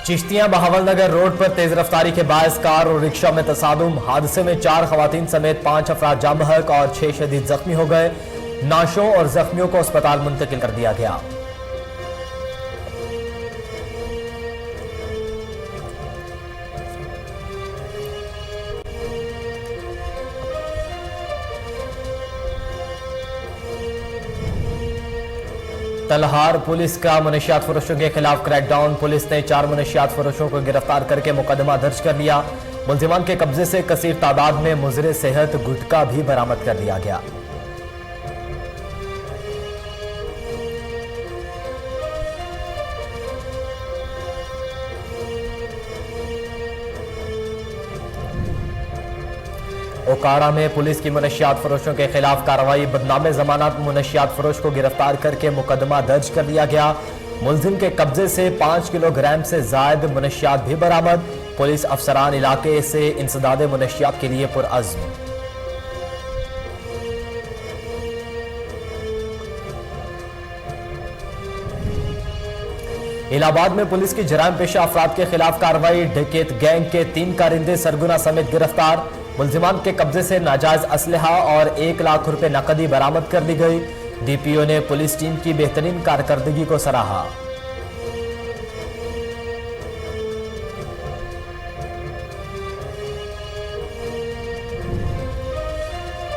Chishtiyan Bahawalnagar road पर तेज रफ्तारी के बायस car और रिक्शा में तसादुम। हादसे में 4 खवातीन समेत 5 अफराद जाँ बहक और 6 शदीद जख्मी हो गए। नाशों और जख्मियों को अस्पताल मुंतकिल कर दिया गया। तलहार पुलिस का मनशियात फरोशों के खिलाफ क्रैकडाउन। पुलिस ने 4 मनशियात फरोशों को गिरफ्तार करके मुकदमा दर्ज कर लिया। मुलजिमान के कब्जे से कसीर तादाद में मुजरे सेहत गुटखा भी बरामद कर लिया गया। ओकाड़ा में पुलिस की मनशियात फरोशों के खिलाफ कार्रवाई। बदनामे जमानत मनशियात फरोश को गिरफ्तार करके मुकदमा दर्ज कर लिया गया। मुलजिम के कब्जे से 5 किलोग्राम से जायद मनशियात भी बरामद। पुलिस अफसरान इलाके से इंसदाद मनशियात के लिए पुरअज़्म। इलाहाबाद में पुलिस की जराइम पेशा अफराद के खिलाफ कार्रवाई। डकैत गैंग के 3 कारिंदे सरगुना समेत गिरफ्तार। मुलजिमान के कब्जे से नाजायज असलहा और 1 लाख रुपए नकदी बरामद कर ली गई। डीपीओ ने पुलिस टीम की बेहतरीन कारकर्दगी को सराहा।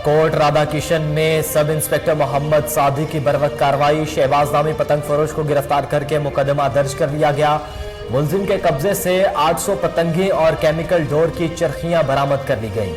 कोट राधा किशन में सब इंस्पेक्टर मोहम्मद सादिक की बरवक्त कार्रवाई। शहबाज नामी पतंग फरोश को गिरफ्तार करके मुकदमा दर्ज कर लिया गया। मुलजिम के कब्जे से 800 पतंगे और केमिकल डोर की चरखियां बरामद कर ली गईं।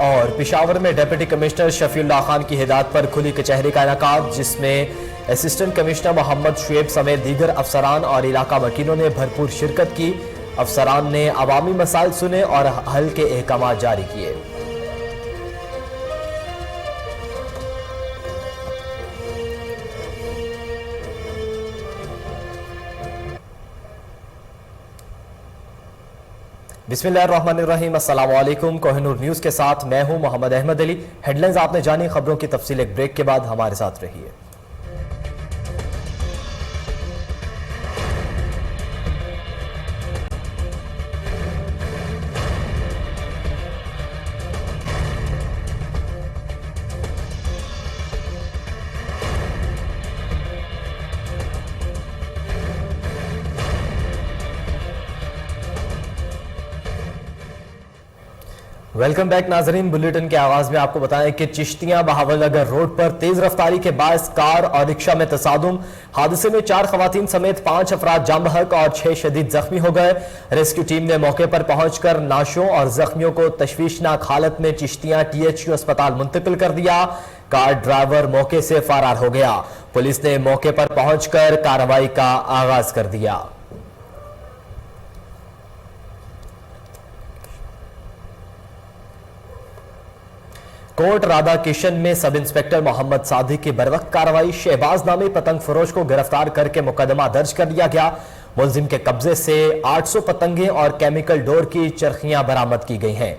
और पेशावर में डिप्टी कमिश्नर शफीउल्लाह खान की हिदायत पर खुली कचहरी का इनेकाद, जिसमें असिस्टेंट कमिश्नर मोहम्मद शुएब समेत दीगर अफसरान और इलाका वकीलों ने भरपूर शिरकत की। अफसरान ने अवामी मसाइल सुने और हल के अहकाम जारी किए। बिस्मिल्लाहिर्रहमानिर्रहीम। अस्सलाम वालेकुम। कोहिनूर न्यूज के साथ मैं हूं मोहम्मद अहमद अली। हेडलाइंस आपने जानी, खबरों की तफसील एक ब्रेक के बाद हमारे साथ रहिए। वेलकम बैक नाजरीन। बुलेटिन के आगाज में आपको बताएं कि चिश्तियां बहावलनगर रोड पर तेज रफ्तारी के बायस कार और रिक्शा में तसादुम। हादसे में 4 खवातीन समेत 5 अफराद जाँ बहक और 6 शदीद जख्मी हो गए। रेस्क्यू टीम ने मौके पर पहुंचकर नाशों और जख्मियों को तशवीशनाक हालत में चिश्तियां THU अस्पताल मुंतकिल कर दिया। कार ड्राइवर मौके से फरार हो गया। पुलिस ने मौके पर पहुंचकर कार्रवाई का आगाज कर दिया। कोट राधा किशन में सब इंस्पेक्टर मोहम्मद सादिक की बरवक्त कार्रवाई। शहबाज नामी पतंग फरोश को गिरफ्तार करके मुकदमा दर्ज कर लिया गया। मुलजिम के कब्जे से 800 पतंगे और केमिकल डोर की चरखियां बरामद की गई हैं।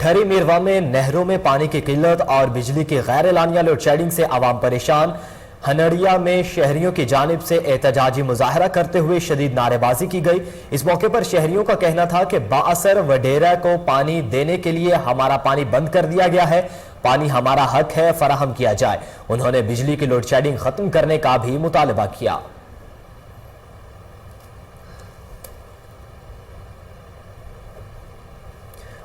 ठहरी मीरवा में नहरों में पानी की किल्लत और बिजली की गैर एलानिया लोड शेडिंग से आवाम परेशान। हनरिया में शहरियों की जानिब से एहतजाजी मुजाहरा करते हुए शदीद नारेबाजी की गई। इस मौके पर शहरियों का कहना था कि बाअसर वडेरा को पानी देने के लिए हमारा पानी बंद कर दिया गया है, पानी हमारा हक है, फराहम किया जाए। उन्होंने बिजली की लोड शेडिंग खत्म करने का भी मुतालबा किया।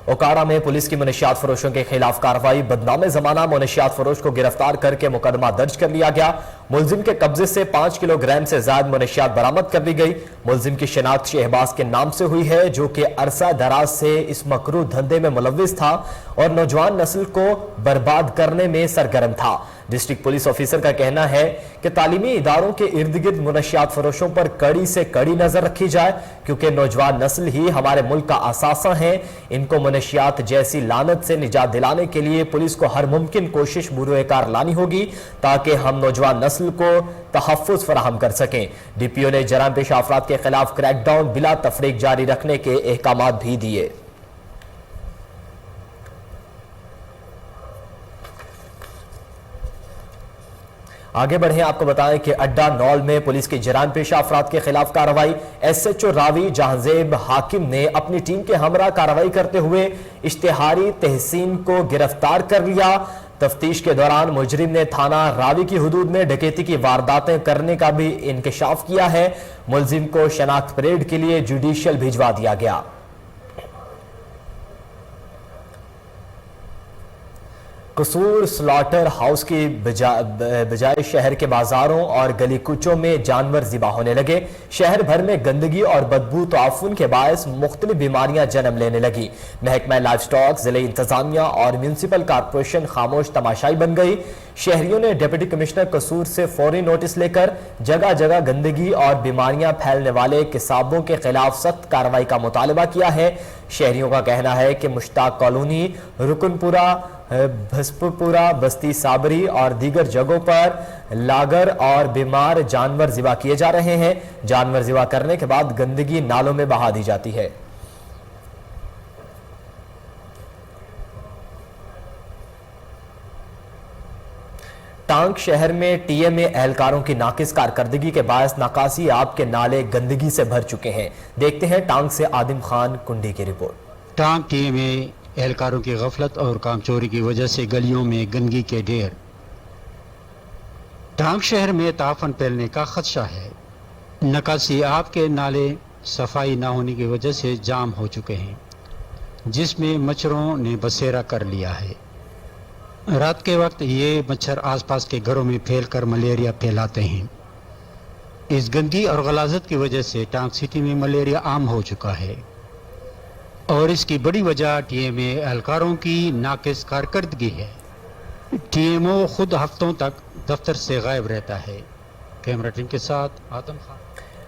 ओकाड़ा में पुलिस की मनशियात फरोशों के खिलाफ कार्रवाई। बदनामे जमाना मनशियात फरोश को गिरफ्तार करके मुकदमा दर्ज कर लिया गया। मुलजिम के कब्जे से 5 किलोग्राम से ज्यादा मनशियात बरामद कर ली गई। मुलजिम की शिनाख्त शहबाज के नाम से हुई है, जो कि अरसा दराज से इस मकरूह धंधे में मुलव्विस था और नौजवान नस्ल को बर्बाद करने में सरगर्म था। डिस्ट्रिक्ट पुलिस ऑफिसर का कहना है कि तालीमी इदारों के इर्द गिर्द मुनशियात फरोशों पर कड़ी से कड़ी नजर रखी जाए, क्योंकि नौजवान नस्ल ही हमारे मुल्क का असासा है। इनको मुनशियात जैसी लानत से निजात दिलाने के लिए पुलिस को हर मुमकिन कोशिश बुरुएकार लानी होगी ताकि हम नौजवान नस्ल को तहफ़्फ़ुज़ फराहम कर सकें। DPO ने जराइम पेशा अफराद के खिलाफ क्रैकडाउन बिला तफरीक जारी रखने के अहकामात भी दिए। आगे बढ़े, आपको बताएं कि अड्डा नौल में पुलिस की जराइम पेशा अफराद के खिलाफ कार्रवाई। SHO रावी जहांजेब हाकिम ने अपनी टीम के हमरा कार्रवाई करते हुए इश्तिहारी तहसीन को गिरफ्तार कर लिया। तफ्तीश के दौरान मुजरिम ने थाना रावी की हुदूद में डकैती की वारदातें करने का भी इंकशाफ किया है। मुलजिम को शनाख्त परेड के लिए जुडिशियल भिजवा दिया गया। कसूर स्लॉटर हाउस की बजाय शहर के बाजारों और गली कुचों में जानवर ज़िबा होने लगे। शहर भर में गंदगी और बदबू ताफुन के बायस मुख्तलिफ बीमारियां जन्म लेने लगी। महकमा लाइफ स्टॉक, जिले इंतजामिया और म्यूनसिपल कारपोरेशन खामोश तमाशाई बन गई। शहरियों ने डिप्टी कमिश्नर कसूर से फौरी नोटिस लेकर जगह जगह गंदगी और बीमारियां फैलने वाले किसाबों के खिलाफ सख्त कार्रवाई का मुतालबा किया है। शहरियों का कहना है कि मुश्ताक कॉलोनी, रुकनपुरा, भस्पुपुरा, बस्ती साबरी और दीगर जगहों पर लागर और बीमार जानवर ज़िबा किए जा रहे हैं। जानवर ज़िबा करने के बाद गंदगी नालों में बहा दी जाती है। टांग शहर में TMA एहलकारों की नाकिस कारकर्दगी के बायस नाकासी आब के नाले गंदगी से भर चुके हैं। देखते हैं टांग से आदिम खान कुंडी की रिपोर्ट। टांग TMA एहलकारों की गफलत और कामचोरी की वजह से गलियों में गंदगी के ढेर। टांग शहर में ताफन फैलने का खदशा है। नकासी आब के नाले सफाई ना होने की वजह से जाम हो चुके हैं, जिसमें मच्छरों ने बसेरा कर लिया है। रात के वक्त ये मच्छर आसपास के घरों में फैलकर मलेरिया फैलाते हैं। इस गंदगी और गलाजत की वजह से टांग सिटी में मलेरिया आम हो चुका है और इसकी बड़ी वजह TMA एहलकारों की नाकिस कारकर्दगी है। TMO खुद हफ्तों तक दफ्तर से गायब रहता है। कैमरा टीम के साथ आदम खान।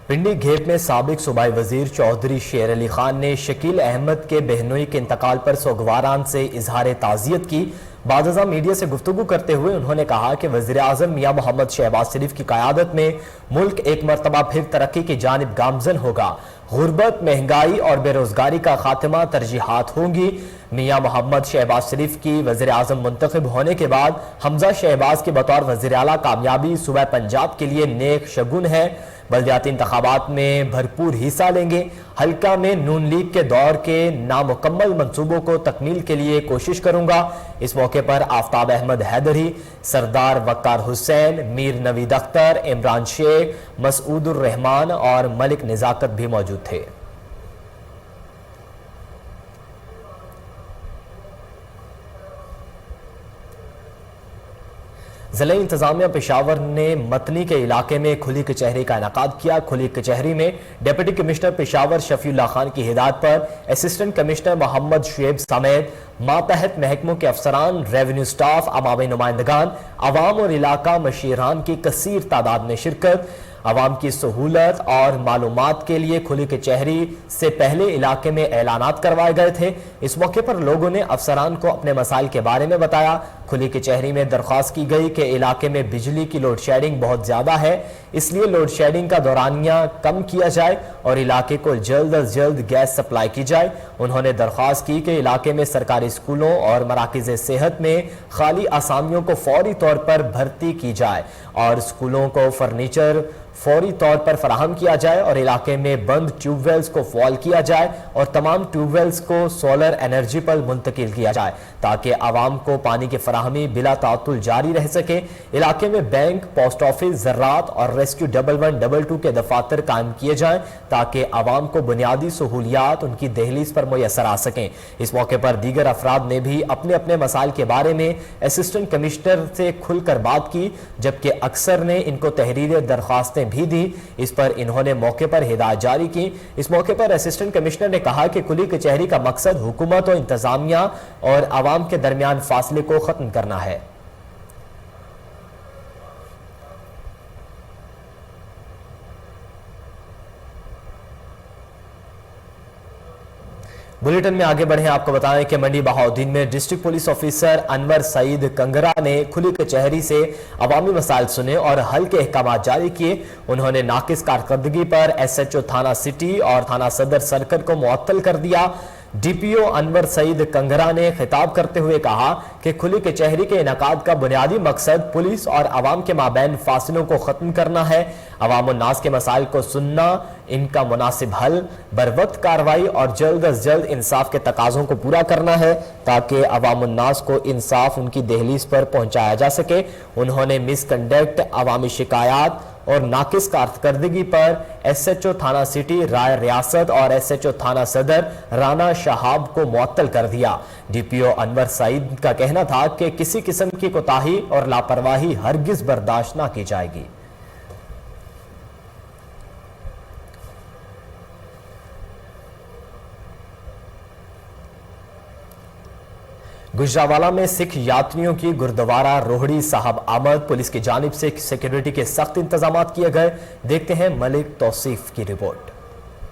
पिंडी घेट में साबिक सूबाई वजीर चौधरी शेर अली खान ने शकील अहमद के बहनोई के इंतकाल पर सोगवारान से इजहार ताज़ियत की। बादजा मीडिया से गुफ्तगू करते हुए उन्होंने कहा कि वज़ीर आज़म मियां मोहम्मद शहबाज शरीफ की क़यादत में मुल्क एक मरतबा फिर तरक्की की जानिब गामजन होगा। गुर्बत, महंगाई और बेरोजगारी का खात्मा तरजीहात होंगी। मियां मोहम्मद शहबाज शरीफ की वज़ीर आज़म मुंतखब होने के बाद हमजा शहबाज के बतौर वज़ीर आला कामयाबी सूबा पंजाब के लिए नेक शगुन है। बल्दियाती इंतखाबात में भरपूर हिस्सा लेंगे। हल्का में नून लीग के दौर के नामुकम्मल मंसूबों को तकमील के लिए कोशिश करूंगा। इस मौके पर आफ्ताब अहमद हैदरी, सरदार वक्कार हुसैन, मीर नवीद अख्तर, इमरान शेख, मसूदुर रहमान और मलिक निजाकत भी मौजूद थे। ज़िला इंतजामिया पेशावर ने मतनी के इलाके में खुली कचहरी का इनेकाद किया। खुली कचहरी में डिप्टी कमिश्नर पेशावर शफीउल्लाह खान की हिदायत पर असिस्टेंट कमिश्नर मोहम्मद शुएब समेत मातहत महकमों के अफसरान, रेवेन्यू स्टाफ, अवामी नुमाइंदगान, अवाम और इलाका मशीरान की कसीर तादाद में शिरकत। अवाम की सहूलत और मालूमात के लिए खुली कचहरी से पहले इलाके में ऐलानात करवाए गए थे। इस मौके पर लोगों ने अफसरान को अपने मसाइल के बारे में बताया। खुली कचहरी में दरख्वास्त की गई कि इलाके में बिजली की लोड शेडिंग बहुत ज़्यादा है, इसलिए लोड शेडिंग का दौरानिया कम किया जाए और इलाके को जल्द अज जल्द गैस सप्लाई की जाए। उन्होंने दरख्वास्त की कि इलाके में सरकारी स्कूलों और मराकज़ सेहत में खाली आसामियों को फौरी तौर पर भर्ती की जाए और स्कूलों को फर्नीचर फौरी तौर पर फराहम किया जाए और इलाके में बंद ट्यूबवेल्स को फॉल किया जाए और तमाम ट्यूबवेल्स को सोलर एनर्जी पर मुंतकिल किया जाए ताकि आवाम को पानी की फराहमी बिला तातुल जारी रह सके। इलाके में बैंक, पोस्ट ऑफिस, ज़रात और रेस्क्यू 1112 के दफातर कायम किए जाएं ताकि आवाम को बुनियादी सहूलियात उनकी दहलीज पर मुयसर आ सकें। इस मौके पर दीगर अफराद ने भी अपने अपने मसाइल के बारे में असिस्टेंट कमिश्नर से खुलकर बात की, जबकि अक्सर ने इनको तहरीर दरख्वास्तें भी दी। इस पर इन्होंने मौके पर हिदायत जारी की। इस मौके पर असिस्टेंट कमिश्नर ने कहा कि खुली कचहरी का मकसद हुकूमत और इंतजामिया और आवाम के दरमियान फासले को खत्म करना है। बुलेटिन में आगे बढ़े आपको बताएं कि मंडी बहाउद्दीन में district police officer Anwar Saeed Kangra ने खुली कचहरी से अवामी मसाइल सुने और हल के अहकाम जारी किए। उन्होंने नाकिस कारकर्दगी पर SHO थाना सिटी और थाना सदर सर्कल को मुअत्तल कर दिया। DPO अनवर सईद कंगरा ने खिताब करते हुए कहा कि खुली कचहरी के इनकाद का बुनियादी मकसद पुलिस और अवाम के माबैन फासलों को खत्म करना है। अवाम और नास के मसाइल को सुनना, इनका मुनासिब हल, बरवक्त कार्रवाई और जल्द अज जल्द इंसाफ के तकाजों को पूरा करना है ताकि अवाम और नास को इंसाफ उनकी दहलीज पर पहुंचाया जा सके। उन्होंने मिसकंडक्ट, अवामी शिकायत और नाकिस कारकर्दगी पर SHO थाना सिटी राय रियासत और SHO थाना सदर राना शहाब को मुअत्तल कर दिया। DPO अनवर सईद का कहना था कि किसी किस्म की कोताही और लापरवाही हरगिज बर्दाश्त न की जाएगी। गुजरावाला में सिख यात्रियों की गुरुद्वारा रोहड़ी साहब आमद, पुलिस की जानिब से सिक्योरिटी के सख्त इंतजाम किए गए। देखते हैं मलिक तौसीफ की रिपोर्ट।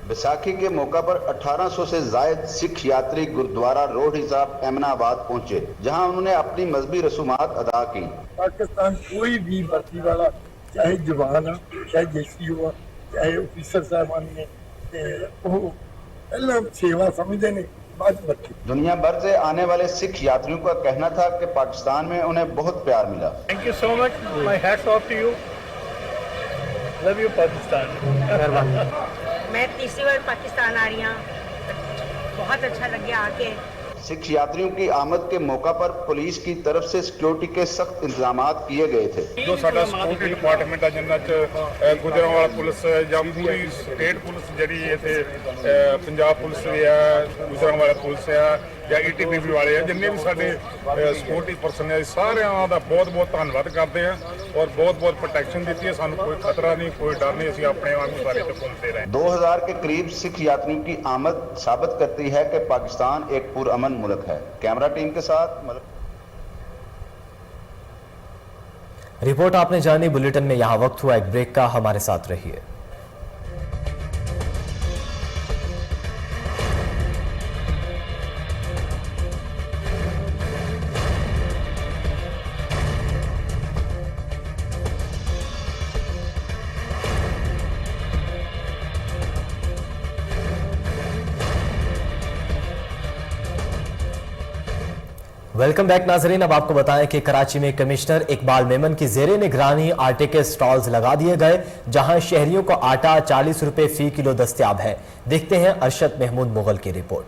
बैसाखी के मौका पर 1800 से जायद सिख यात्री गुरुद्वारा रोहड़ी साहब एमनाबाद पहुंचे, जहां उन्होंने अपनी मजहबी रसूमात अदा की। पाकिस्तान कोई भी भर्ती वाला, चाहे जवान हो, चाहे जैसी हो, चाहे ऑफिसर साहबान ने पहला सेवा समझते ने बाद भर्ती। दुनिया भर से आने वाले सिख यात्रियों का कहना था कि पाकिस्तान में उन्हें बहुत प्यार मिला। Thank you so much, my hats off to you, love you Pakistan. मैं तीसरी बार पाकिस्तान आ रही हूँ, बहुत अच्छा लग गया आके। सिख यात्रियों की आमद के मौका पर पुलिस की तरफ से सिक्योरिटी के सख्त इंतजाम किए गए थे। जो साडा सिक्योरिटी डिपार्टमेंट है जिन्ना च गुजरांवाला पुलिस या पूरी स्टेट पुलिस जी इतने पंजाब पुलिस है, गुजरांवाला पुलिस है या ETPP वाले हैं, जिन्ने भी साडे सिक्योरिटी पर्सन है, सारे का बहुत बहुत धन्यवाद करते हैं और बहुत बहुत प्रोटेक्शन दी है। सानू कोई खतरा नहीं, कोई डर नहीं, असं अपने आप सारे तो घूमते रहे। 2000 के करीब सिख यात्रियों की आमद साबित करती है कि पाकिस्तान एक पुरअमन मुल्क है। कैमरा टीम के साथ रिपोर्ट आपने जानी। बुलेटिन में यहां वक्त हुआ एक ब्रेक का, हमारे साथ रहिए। वेलकम बैक नाजरीन। अब आपको बताएं कि कराची में कमिश्नर इकबाल मेमन की जेरे निगरानी आटे के स्टॉल्स लगा दिए गए, जहां शहरियों को आटा 40 रुपए फी किलो दस्तयाब है। देखते हैं अरशद महमूद मुगल की रिपोर्ट।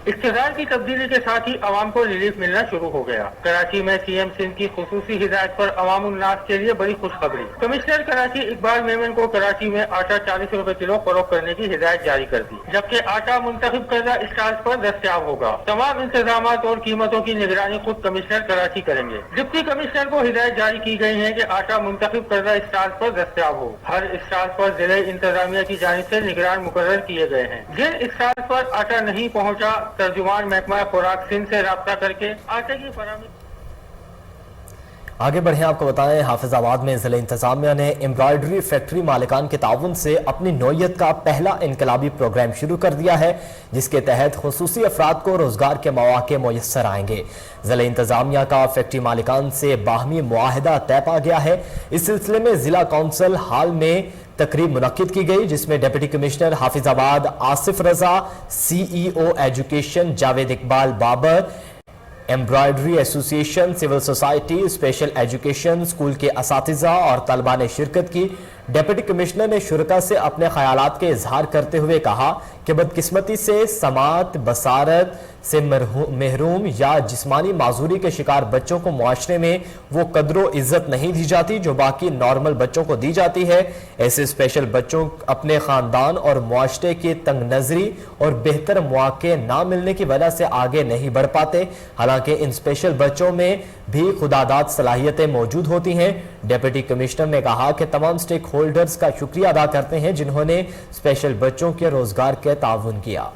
इख्तियार की तब्दीली के साथ ही अवाम को रिलीफ मिलना शुरू हो गया। कराची में CM सिंध की खुसूसी हिदायत पर अवाम उन्नास के लिए बड़ी खुशखबरी। कमिश्नर कराची इकबाल मेमन को कराची में आटा 40 रुपए किलो फरोख्त करने की हिदायत जारी कर दी, जबकि आटा मुंतखब करदा स्टॉल्स पर दस्तयाब होगा। तमाम इंतजाम और कीमतों की निगरानी खुद कमिश्नर कराची करेंगे। डिप्टी कमिश्नर को हिदायत जारी की गई है कि आटा मुंतखब करदा स्टॉल्स पर दस्तयाब हो। हर स्टॉल पर जिले इंतजामिया की जानिब से निगरान मुकर्रर किए गए हैं। जिन स्टॉल पर आटा नहीं पहुँचा, तर्जुमान महकमा खुराक सिंध से राब्ता करके आटे की फराहमी। आगे बढ़े आपको बताएं, हाफिजाबाद में जिला इंतजामिया ने एम्ब्रॉयडरी फैक्ट्री मालिकान के ताउन से अपनी नौयत का पहला इनकलाबी प्रोग्राम शुरू कर दिया है, जिसके तहत खुसूसी अफराद को रोजगार के मौके मुयस्सर आएंगे। जिला इंतजामिया का फैक्ट्री मालिकान से बाहमी मुआहदा तय पा गया है। इस सिलसिले में जिला काउंसिल हाल में तकरीब मुनक्किद की गई, जिसमें deputy commissioner Hafizabad Asif Raza, CEO education Javed Iqbal Babar, embroidery association, civil society, special education school के असातिज़ा और तलबा ने शिरकत की। डिप्टी कमिश्नर ने शुरका से अपने ख्यालात के इजहार करते हुए कहा कि बदकिस्मती से समात, बसारत से महरूम या जिस्मानी माजूरी के शिकार बच्चों को मुआशरे में वो कदर इज्जत नहीं दी जाती जो बाकी नॉर्मल बच्चों को दी जाती है। ऐसे स्पेशल बच्चों अपने खानदान और मुआशरे की तंग नजरी और बेहतर मौके ना मिलने की वजह से आगे नहीं बढ़ पाते। हालांकि इन स्पेशल बच्चों में भी खुदादाद सलाहियतें मौजूद होती हैं। डिप्टी कमिश्नर ने कहा कि तमाम स्टेक होल्डर्स का शुक्रिया अदा करते हैं जिन्होंने स्पेशल बच्चों के रोजगार के ताउन किया।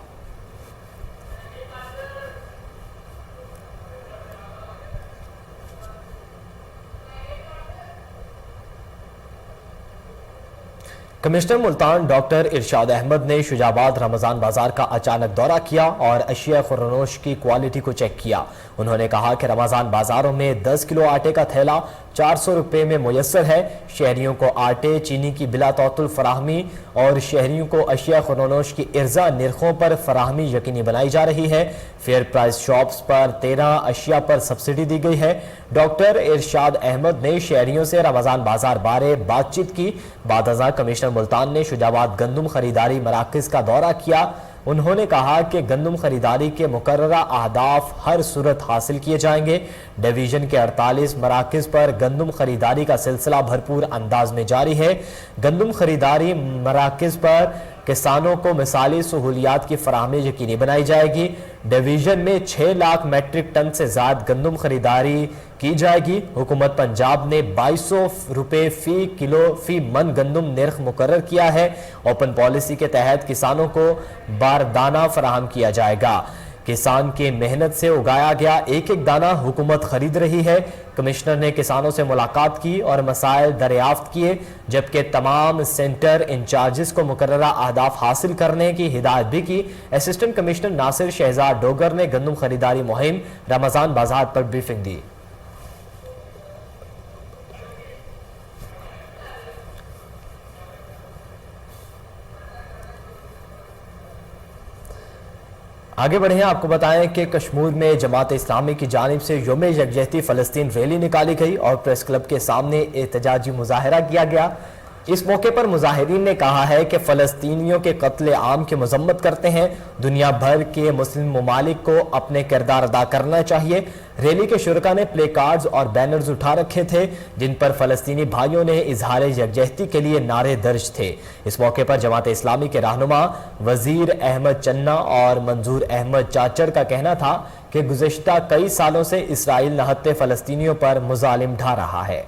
कमिश्नर मुल्तान डॉक्टर इरशाद अहमद ने शुजाबाद रमजान बाजार का अचानक दौरा किया और अशिया खुर्रनोश की क्वालिटी को चेक किया। उन्होंने कहा कि रमजान बाजारों में 10 किलो आटे का थैला 400 रुपये में मुयस्सर है। शहरियों को आटे चीनी की बिला तौतुल फराहमी और शहरियों को अशिया खुर्रनोश की इर्जा निर्खों पर फराहमी यकीनी बनाई जा रही है। फेयर प्राइस शॉप्स पर 13 अशिया पर सब्सिडी दी गई है। डॉक्टर इरशाद अहमद ने शहरियों से रमजान बाजार बारे बातचीत की। बादअज़ां कमिश्नर मुल्तान ने शुजाबाद गंदम खरीदारी मराकज़ का दौरा किया। उन्होंने कहा कि गंदम खरीदारी के मुकर्ररा अहदाफ हर सूरत हासिल किए जाएंगे। डिवीजन के 48 मराकज़ पर गंदम खरीदारी का सिलसिला भरपूर अंदाज में जारी है। गंदम खरीदारी मराकज़ पर किसानों को मिसाली सहूलियात की फराहमी यकीनी बनाई जाएगी। डिवीजन में 6 लाख मैट्रिक टन से ज़्यादा गंदम खरीदारी की जाएगी। हुकूमत पंजाब ने 2200 रुपये फी किलो फी मन गंदम निर्ख मुकर्रर किया है। ओपन पॉलिसी के तहत किसानों को बारदाना फराहम किया जाएगा। किसान की मेहनत से उगाया गया एक एक दाना हुकूमत खरीद रही है। कमिश्नर ने किसानों से मुलाकात की और मसाइल दरियाफ्त किए, जबकि तमाम सेंटर इंचार्जेस को मुकर्ररा अहदाफ हासिल करने की हिदायत भी की। असिस्टेंट कमिश्नर नासिर शहजाद डोगर ने गंदम खरीदारी मुहिम रमजान बाजार पर ब्रीफिंग दी। आगे बढ़े, आपको बताएं कि कश्मीर में जमात इस्लामी की जानिब से यौम यकजहती फ़लस्तीन रैली निकाली गई और प्रेस क्लब के सामने एहतजाजी मुजाहरा किया गया। इस मौके पर मुजाहिरीन ने कहा है कि फ़लस्तीनियों के कत्ल आम की मजम्मत करते हैं। दुनिया भर के मुस्लिम ममालिक को अपने किरदार अदा करना चाहिए। रैली के शुरका ने प्ले कार्ड्स और बैनर्स उठा रखे थे, जिन पर फ़लस्तीनी भाइयों ने इजहार यकजहती के लिए नारे दर्ज थे। इस मौके पर जमात इस्लामी के रहनुमा वजीर अहमद चन्ना और मंजूर अहमद चाचड़ का कहना था कि गुज़िश्ता कई सालों से इसराइल नहत्ते फ़लस्तीनियों पर मुजालिम ढा रहा है।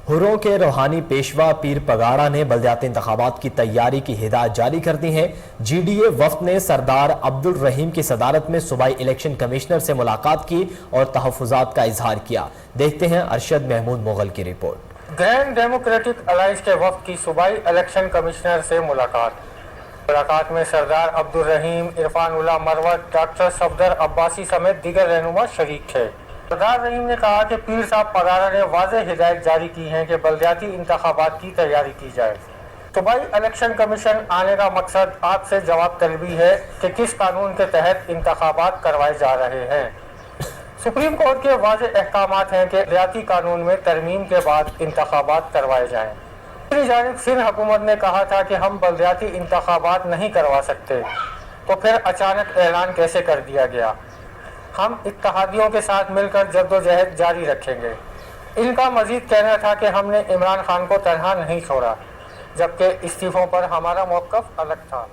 हुर्रों के रूहानी पेशवा पीर पगाड़ा ने बल्दियाती इंतखाबात की तैयारी की हिदायत जारी कर दी है। GDA वफ्द ने सरदार अब्दुल रहीम की सदारत में सूबाई इलेक्शन कमिश्नर से मुलाकात की और तहफ़्फ़ुज़ात का इजहार किया। देखते हैं अरशद महमूद मुगल की रिपोर्ट। ग्रैंड डेमोक्रेटिक अलायंस के वफ्द की सूबाई इलेक्शन कमिश्नर से मुलाकात में सरदार अब्दुल रहीम, इरफानुल्लाह मरवत, डॉक्टर सफदर अब्बासी समेत दीगर रहनुमा शरीक थे। सरदार रहीम ने कहा कि पीर साहब पगारा ने वाज़ेह हिदायत जारी की हैं कि बल्दियाती इंतखाबात की तैयारी की जाए। सूबाई इलेक्शन कमीशन आने का मकसद आपसे जवाब तलबी है कि किस कानून के तहत इंतखाबात करवाए जा रहे हैं। सुप्रीम कोर्ट के वाज़ेह अहकामात हैं कि बल्दियाती कानून में तरमीम के बाद इंतखाबात करवाए जाएँ। दूसरी जानिब सिंध हुकूमत ने कहा था कि हम बल्दियाती इंतखाबात नहीं करवा सकते, तो फिर अचानक ऐलान कैसे कर दिया गया। हम इत्तेहादियों के साथ मिलकर जद्दोजहद जारी रखेंगे। इनका मजीद कहना था कि हमने इमरान खान को तनहा नहीं छोड़ा, जबकि इस्तीफों पर हमारा मौक़िफ़ अलग था।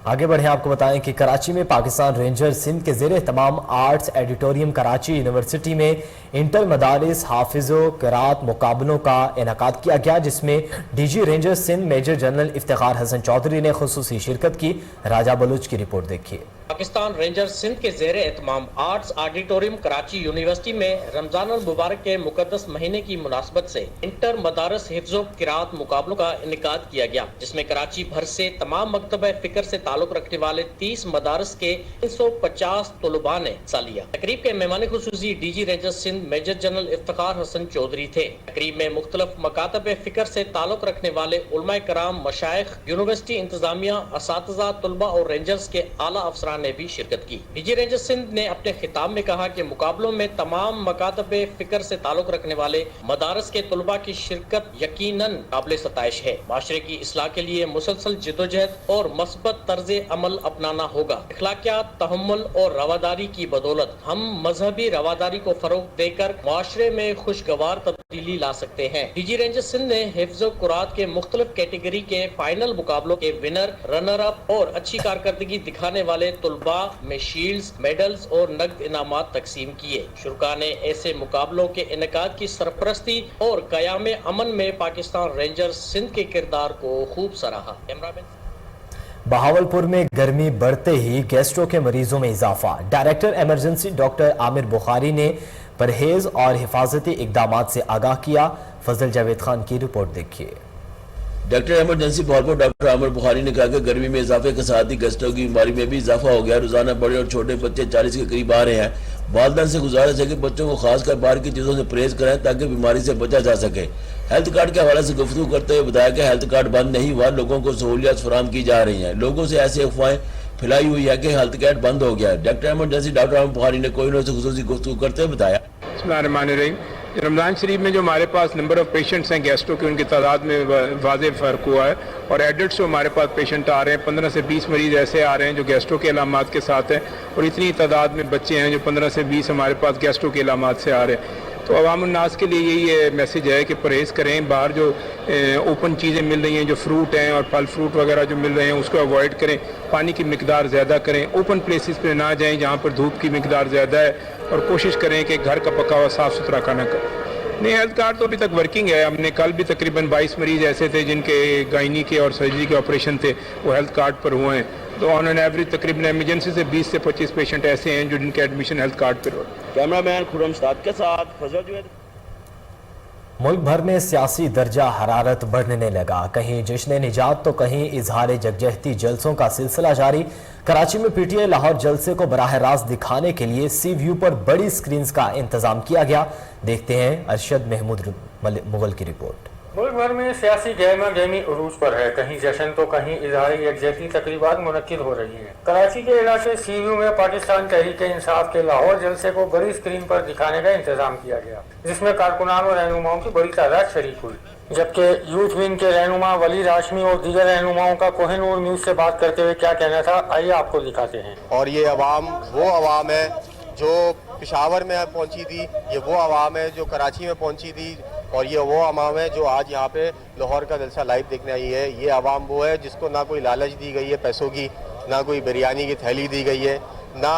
आगे बढ़े, आपको बताएं कि कराची में पाकिस्तान रेंजर सिंध के ज़ेरे तमाम आर्ट्स एडिटोरियम कराची यूनिवर्सिटी में इंटर मदारिस हाफिज़ो क़िराअत मुकाबलों का इनेकाद किया गया, जिसमें DG ranger Sindh major general Iftikhar Hasan Chaudhry ने खुसूसी शिरकत की। राजा बलूच की रिपोर्ट देखिए। पाकिस्तान रेंजर सिंध के ज़ेरे एहतमाम आर्ट्स ऑडिटोरियम कराची यूनिवर्सिटी में रमजान अल मुबारक के मुकद्दस महीने की मुनासबत से इंटर मदारस हिफ्ज़ो क़िराअत मुकाबलों का इनेकाद किया गया, जिसमें कराची भर से तमाम मकतबा फ़िक्र से ताल्लुक़ रखने वाले 30 मदारस के 350 तलबा ने हिस्सा लिया। तकरीब के मेहमान खुसूसी DG ranger Sindh major general Iftikhar Hasan Chaudhry थे। तकरीब में मुख्तलिफ मकातब फ़िक्र से ताल्लुक़ रखने वाले उलमाए कराम, मशाइख, यूनिवर्सिटी इंतजामिया, असातिज़ा, तलबा और रेंजर्स के आला अफसरान ने भी शिरकत की। DG रेंजर सिंध ने अपने खिताब में कहा कि मुकाबलों में तमाम मकातब फ़िक्र से ताल्लुक़ रखने वाले मदारस के तलबा की शिरकत यकीनन काबिल सताइश है। माशरे की इस्लाह के लिए मुसलसल जिद्दोजहद और मस्बत तर्ज अमल अपनाना होगा। इखलाकियात, तहम्मुल और रवादारी की बदौलत हम मजहबी रवादारी को फरोग देकर माशरे में खुशगवार तब्दीली ला सकते हैं। DG रेंजर सिंध ने हिफ्ज़ो क़ुरात के मुख्तलिफ कैटेगरी के फाइनल मुकाबलों के विनर, रनर अप और अच्छी कारकर्दगी दिखाने वाले तलबा में शील्ड्स, मेडल्स और नकद इनामात तकसीम किए। शुरका ने ऐसे मुकाबलों के इनेकाद की सरपरस्ती और क़याम अमन में पाकिस्तान रेंजर सिंध के किरदार को खूब सराहा। बहावलपुर में गर्मी बढ़ते ही गैस्ट्रो के मरीजों में इजाफा। Director emergency doctor Aamir Bukhari ने परहेज और हिफाजती इकदामात से आगाह किया। फजल जावेद खान की रिपोर्ट देखिए। Doctor emergency Bahawalpur doctor Aamir Bukhari ने कहा कि गर्मी में इजाफे के साथ ही गैस्ट्रो की बीमारी में भी इजाफा हो गया। रोजाना बड़े और छोटे बच्चे 40 के करीब आ रहे हैं। वालिदैन से गुजारिश है कि बच्चों को खासकर बाहर की चीज़ों से परहेज करें ताकि बीमारी से बचा जा सके। हेल्थ कार्ड के हवाले से गुफ्तगू करते हुए बताया कि हेल्थ कार्ड बंद नहीं हुआ, लोगों को सहूलियत फराहम की जा रही हैं। लोगों से ऐसी अफवाहें फैलाई हुई है कि हेल्थ कार्ड बंद हो गया है। Doctor emergency doctor Aamir Bukhari ने कोहिनूर से खुसूसी गुफ्तगू करते हुए बताया, रमज़ान शरीफ में जो हमारे पास नंबर ऑफ पेशेंट्स हैं गैस्ट्रो के, उनकी तादाद में वाज़ेह फ़र्क हुआ है और एडल्ट से हमारे पास पेशेंट आ रहे हैं। 15 से 20 मरीज़ ऐसे आ रहे हैं जो गैस्ट्रो के इलामात के साथ हैं और इतनी तादाद में बच्चे हैं जो 15 से 20 हमारे पास गैस्ट्रो के इलामात से आ रहे हैं। तो अवाम उन्नास के लिए यही मैसेज है कि परहेज़ करें। बाहर जो ओपन चीज़ें मिल रही हैं, जो फ्रूट हैं और फल फ्रूट वगैरह जो मिल रहे हैं, उसको अवॉइड करें। पानी की मिकदार ज़्यादा करें। ओपन प्लेसेस पे ना जाएं जहाँ पर धूप की मिकदार ज़्यादा है और कोशिश करें कि घर का पका हुआ साफ़ सुथरा खाना करें। नहीं, हेल्थ कार्ड तो अभी तक वर्किंग है। हमने कल भी तकरीबन 22 मरीज़ ऐसे थे जिनके गायनी के और सर्जरी के ऑपरेशन थे, वो हेल्थ कार्ड पर हुए हैं। तो ऑन एन एवरेज तकरीबन इमरजेंसी से 20 से 25 पेशेंट ऐसे हैं जो जिनके एडमिशन हेल्थ कार्ड पर हो। कैमरामैन खुरम साद के साथ फजल जावेद। मुल्क भर में सियासी दर्जा हरारत बढ़ने लगा। कहीं जश्न निजात तो कहीं इजहार जगजहती जलसों का सिलसिला जारी। कराची में पीटीआई लाहौर जलसे को बराह रास्त दिखाने के लिए सी व्यू पर बड़ी स्क्रीन्स का इंतजाम किया गया। देखते हैं अरशद महमूद मुगल की रिपोर्ट। मुल्क भर में सियासी गहमा गहमी उरूज पर है। कहीं जश्न तो कहीं इजहार यकजहती तकरीबात मुनक्किद हो रही हैं। कराची के इलाके सी व्यू में पाकिस्तान तहरीक इंसाफ के लाहौर जलसे को बड़ी स्क्रीन पर दिखाने का इंतजाम किया गया, जिसमें कारकुनान और रहनुमाओं की बड़ी तादाद शरीक हुई। जबकि यूथ विंग के रहनुमा वली राशमी और दीगर रहनुमाओं का कोहिनूर न्यूज से बात करते हुए क्या कहना था, आइए आपको दिखाते हैं। और ये अवाम वो अवाम है जो पेशावर में पहुंची थी, ये वो अवाम है जो कराची में पहुंची थी और ये वो अवाम है जो आज यहाँ पे लाहौर का जलसा लाइव देखने आई है। ये अवाम वो है जिसको ना कोई लालच दी गई है पैसों की, ना कोई बिरयानी की थैली दी गई है, ना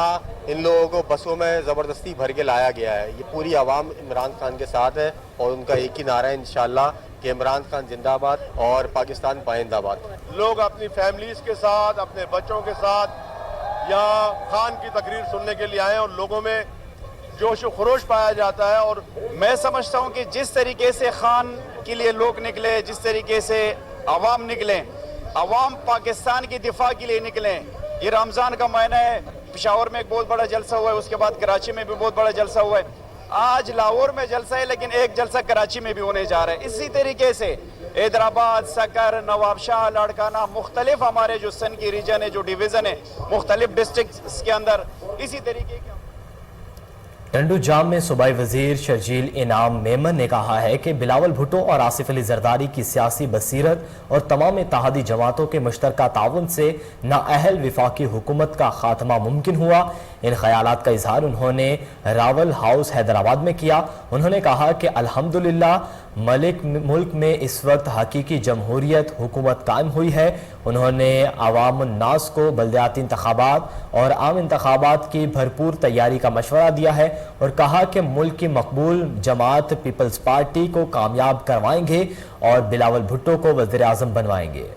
इन लोगों को बसों में ज़बरदस्ती भर के लाया गया है। ये पूरी अवाम इमरान खान के साथ है और उनका एक ही नारा है इंशाअल्लाह कि इमरान खान जिंदाबाद और पाकिस्तान पाइंदाबाद। लोग अपनी फैमिलीज के साथ, अपने बच्चों के साथ यहाँ खान की तकरीर सुनने के लिए आए और लोगों में जोश व खरोश पाया जाता है। और मैं समझता हूँ कि जिस तरीके से खान के लिए लोग निकले, जिस तरीके से अवाम निकले, अवाम पाकिस्तान की दिफा के लिए निकले। ये रमज़ान का महीना है, पेशावर में एक बहुत बड़ा जलसा हुआ है, उसके बाद कराची में भी बहुत बड़ा जलसा हुआ है, आज लाहौर में जलसा है, लेकिन एक जलसा कराची में भी होने जा रहा है। इसी तरीके से हैदराबाद, सकर, नवाबशाह, लाड़काना, मुख्तलिफ हमारे जो सन की रीजन है, जो डिवीज़न है मुख्तलिफ डिस्ट्रिक्ट के अंदर, इसी तरीके के टंडू जाम में सूबाई वजीर शर्जील इनाम मेमन ने कहा है कि बिलावल भुट्टो और आसिफ अली जरदारी की सियासी बसीरत और तमाम इत्तेहादी जमातों के मुश्तरका ताउन से नाअहल विफाकी हुकूमत का खात्मा मुमकिन हुआ। इन ख्यालात का इजहार उन्होंने रावल हाउस हैदराबाद में किया। उन्होंने कहा कि अल्हम्दुलिल्लाह मुल्क में इस वक्त हकीकी जमहूरियत हुकूमत कायम हुई है। उन्होंने अवाम उन्नास को बल्दियाती इंतखाबात और आम इंतखाबात की भरपूर तैयारी का मशवरा दिया है और कहा कि मुल्क की मकबूल जमात पीपल्स पार्टी को कामयाब करवाएंगे और बिलावल भुट्टो को वज़ीर आज़म बनवाएंगे।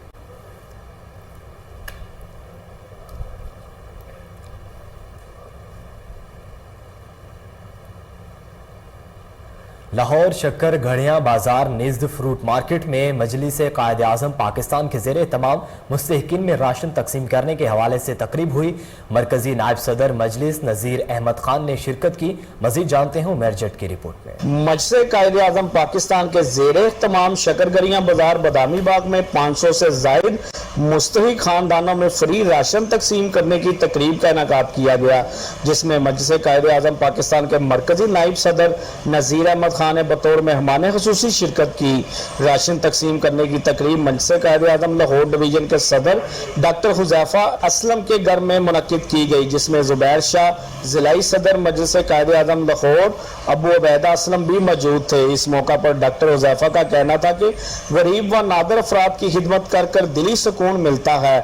लाहौर शक्कर घड़ियां बाजार निज़्द फ्रूट मार्केट में मजलिस कायद आज़म पाकिस्तान के ज़ेरे तमाम मुस्तहिकीन में राशन तकसीम करने के हवाले से तकरीब हुई। मरकजी नायब सदर मजलिस नज़ीर अहमद खान ने शिरकत की। मजीद जानते हैं उमर जट की रिपोर्ट में। मजलिस कायद आज़म पाकिस्तान के ज़ेरे तमाम शक्कर घड़ियां बाजार बदामी बाग में 500 से ज़ायद मुस्तहिक खानदानों में फ्री राशन तकसीम करने की तकरीब का इनेकाद किया गया, जिसमें मजलिस कायद आज़म पाकिस्तान के मरकजी नायब सदर नज़ीर अहमद खान ने बतौर मेहमान खुसूसी शिरकत की। राशन तकसीम करने की तकरीब मजलिस कायद आज़म लाहौर डिवीजन के सदर डॉक्टर हुज़ैफा असलम के घर में मुनक्किद की गई, जिसमें जुबैर शाह ज़िलाई सदर मजलिस कायद आज़म लाहौर अबू उबैदा असलम भी मौजूद थे। इस मौका पर डॉक्टर हुज़ैफा का कहना था कि गरीब व नादर अफराद की खिदमत कर कर दिली सुकून मिलता है।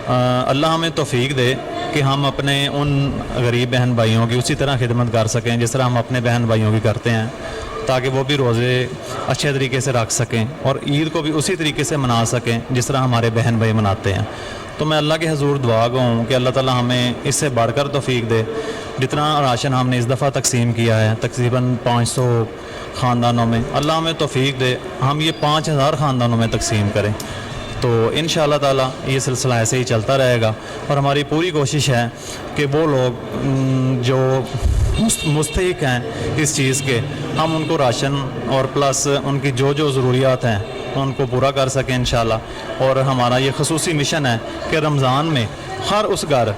अल्लाह हमें तौफीक दे कि हम अपने उन गरीब बहन भाइयों की उसी तरह खिदमत कर सकें जिस तरह हम अपने बहन भाइयों की करते हैं, ताकि वो भी रोज़े अच्छे तरीके से रख सकें और ईद को भी उसी तरीके से मना सकें जिस तरह हमारे बहन भाई मनाते हैं। تو मैं अल्लाह के हजूर दुआ गो हूँ कि अल्लाह ताला हमें इससे बढ़कर तौफीक दे। जितना राशन हमने इस दफ़ा तकसीम किया है तकरीबन 500 ख़ानदानों में, अल्लाह हमें तौफीक दे हम ये 5000 ख़ानदानों में तकसीम करें। तो इंशाअल्लाह ताला ये सिलसिला ऐसे ही चलता रहेगा और हमारी पूरी कोशिश है कि वो लोग जो मुस्तहिक हैं इस चीज़ के, हम उनको राशन और प्लस उनकी जो जो ज़रूरियात हैं उनको पूरा कर सकें इंशाअल्लाह। और हमारा ये ख़ुसूसी मिशन है कि रमज़ान में हर उस घर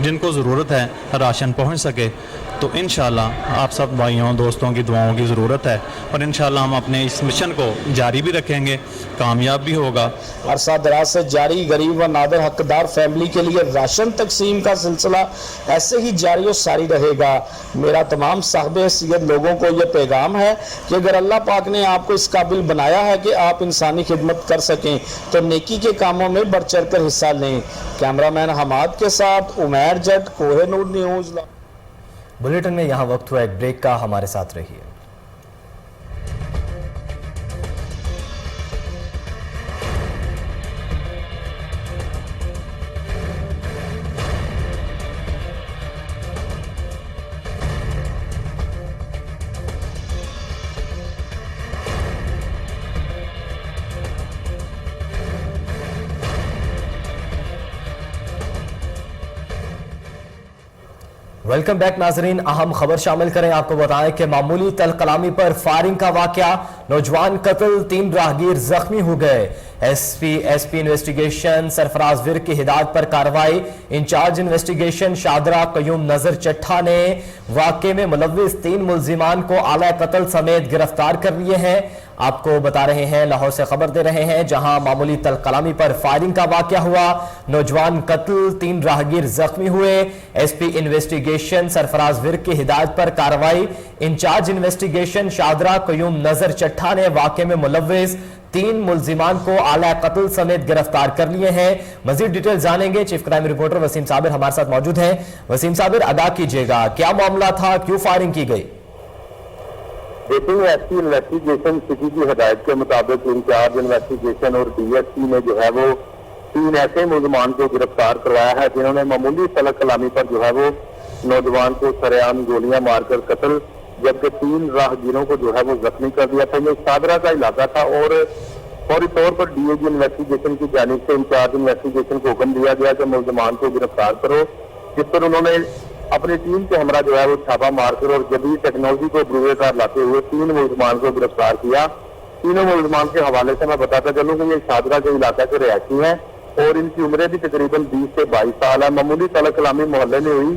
जिनको ज़रूरत है राशन पहुंच सके। तो इंशाअल्लाह आप सब भाइयों दोस्तों की दुआओं की ज़रूरत है और इंशाअल्लाह हम अपने इस मिशन को जारी भी रखेंगे, कामयाब भी होगा। अरसा दराज से जारी गरीब व नादर हकदार फैमिली के लिए राशन तकसीम का सिलसिला ऐसे ही जारी और सारी रहेगा। मेरा तमाम साहब हैसियत लोगों को ये पैगाम है कि अगर अल्लाह पाक ने आपको इस काबिल बनाया है कि आप इंसानी खिदमत कर सकें तो नेकी के कामों में बढ़ चढ़ कर हिस्सा लें। कैमरामैन हमाद के साथ उमैर जट, कोहिनूर न्यूज़। बुलेटिन में यहाँ वक्त हुआ एक ब्रेक का, हमारे साथ रहिए। वेलकम बैक नाजरीन। अहम खबर शामिल करें, आपको बताएं कि मामूली तल कलामी पर फायरिंग का वाकया, नौजवान कत्ल, 3 राहगीर जख्मी हो गए। एसपी इन्वेस्टिगेशन सरफराज विर की हिदायत पर कार्रवाई। इंचार्ज इन्वेस्टिगेशन शादरा कयूम नजर चट्ठा ने वाकये में मुलव्विस 3 मुल्जिमान को आला कत्ल समेत गिरफ्तार कर लिए हैं। आपको बता रहे हैं, लाहौर से खबर दे रहे हैं, जहां मामूली तल कलामी पर फायरिंग का वाकया हुआ, नौजवान कत्ल, 3 राहगीर जख्मी हुए। एसपी इन्वेस्टिगेशन सरफराज विर की हिदायत पर कार्रवाई। इंचार्ज इन्वेस्टिगेशन शादरा कयूम नजर चट्ठा ने वाकये में मुलव्विस 3 मुल्जिमान को आला कत्ल समेत गिरफ्तार कर लिए हैं। मजीद डिटेल जानेंगे, chief crime reporter Waseem Sabir हमारे साथ मौजूद हैं। वसीम साबिर, अदा कीजिएगा, क्या मामला था, क्यों फायरिंग की गई? देखिए, एसपी इन्वेस्टिगेशन सिटी की हिदायत के मुताबिक इंचार्ज इन्वेस्टिगेशन और डीएसपी ने जो है वो 3 ऐसे मुल्जिमान को गिरफ्तार करवाया है जिन्होंने मामूली तलक कलामी पर जो है वो नौजवान को सरेआम गोलियां मारकर कत्ल, जबकि 3 राहगीरों को जो है वो जख्मी कर दिया था। ये शादरा का इलाका था और फौरी तौर पर डीएजी इन्वेस्टिगेशन की जानिब से इंचार्ज इन्वेस्टिगेशन को हुक्म दिया गया कि मुल्जिमान को गिरफ्तार करो, जिस पर उन्होंने अपनी टीम के हमरा जो है वो छापा मारकर और जदीद टेक्नोलॉजी को बुरे कार लाते हुए 3 मुल्जिमान को गिरफ्तार किया। तीनों मुल्जिमान के हवाले से मैं बताता चलूँ कि ये शादरा के इलाका के रहायशी हैं और इनकी उम्रें भी तकरीबन 20 से 22 साल है। मामूली तलक कलामी मोहल्ले में हुई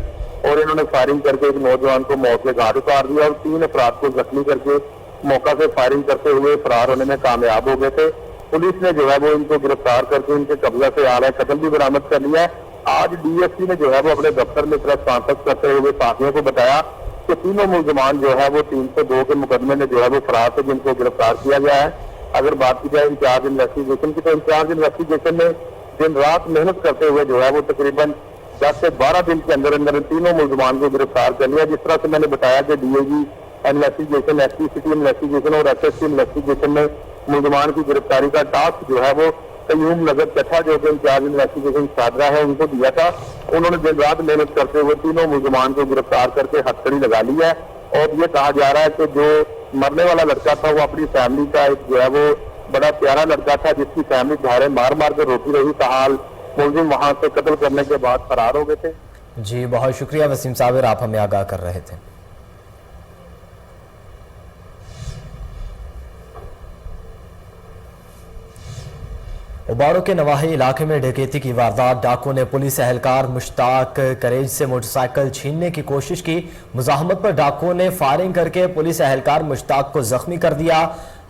और इन्होंने फायरिंग करके एक नौजवान को मौत के घाट उतार दिया और 3 अफराद को जख्मी करके मौका से फायरिंग करते हुए फरार होने में कामयाब हो गए थे। पुलिस ने जो है वो इनको गिरफ्तार करके इनके कब्जा से आला कत्ल भी बरामद कर लिया है। आज डीएसपी ने जो है वो अपने दफ्तर में प्रेस कॉन्फ्रेंस करते हुए साथियों को बताया कि तीनों मुल्जिमान जो है वो 302 के मुकदमे में जो है वो फरार थे, जिनको गिरफ्तार किया गया है। अगर बात की जाए इंचार्ज इन्वेस्टिगेशन की, तो इंचार्ज इन्वेस्टिगेशन ने दिन रात मेहनत करते हुए जो है वो तकरीबन 10 से 12 दिन के अंदर अंदर तीनों मुल्जिमान को गिरफ्तार कर लिया। जिस तरह से मैंने बताया कि DAG investigation, SP city investigation और एसएसपी इन्वेस्टिगेशन ने मुल्जिमान की गिरफ्तारी का टास्क जो है वो कयूम नजर चट्ठा जो कि इंचार्ज इन्वेस्टिगेशन शादरा है उनको दिया था। उन्होंने दिन रात मेहनत करते हुए तीनों मुल्जिमान को गिरफ्तार करके हथकड़ी लगा ली है और ये कहा जा रहा है कि जो मरने वाला लड़का था वो अपनी फैमिली का एक जो है वो बड़ा प्यारा लड़का था, जिसकी फैमिली धारे मार मार कर रोती रही। ताहाल मुल्जिम वहां से कत्ल करने के बाद फरार हो गए थे। जी, बहुत शुक्रिया वसीम साबिर, आप हमें आगाह कर रहे थे। उबाड़ो के नवाही इलाके में डकैती की वारदात, डाकुओं ने पुलिस एहलकार मुश्ताक करेज से मोटरसाइकिल छीनने की कोशिश की। मुजाहमत पर डाकुओं ने फायरिंग करके पुलिस एहलकार मुश्ताक को जख्मी कर दिया,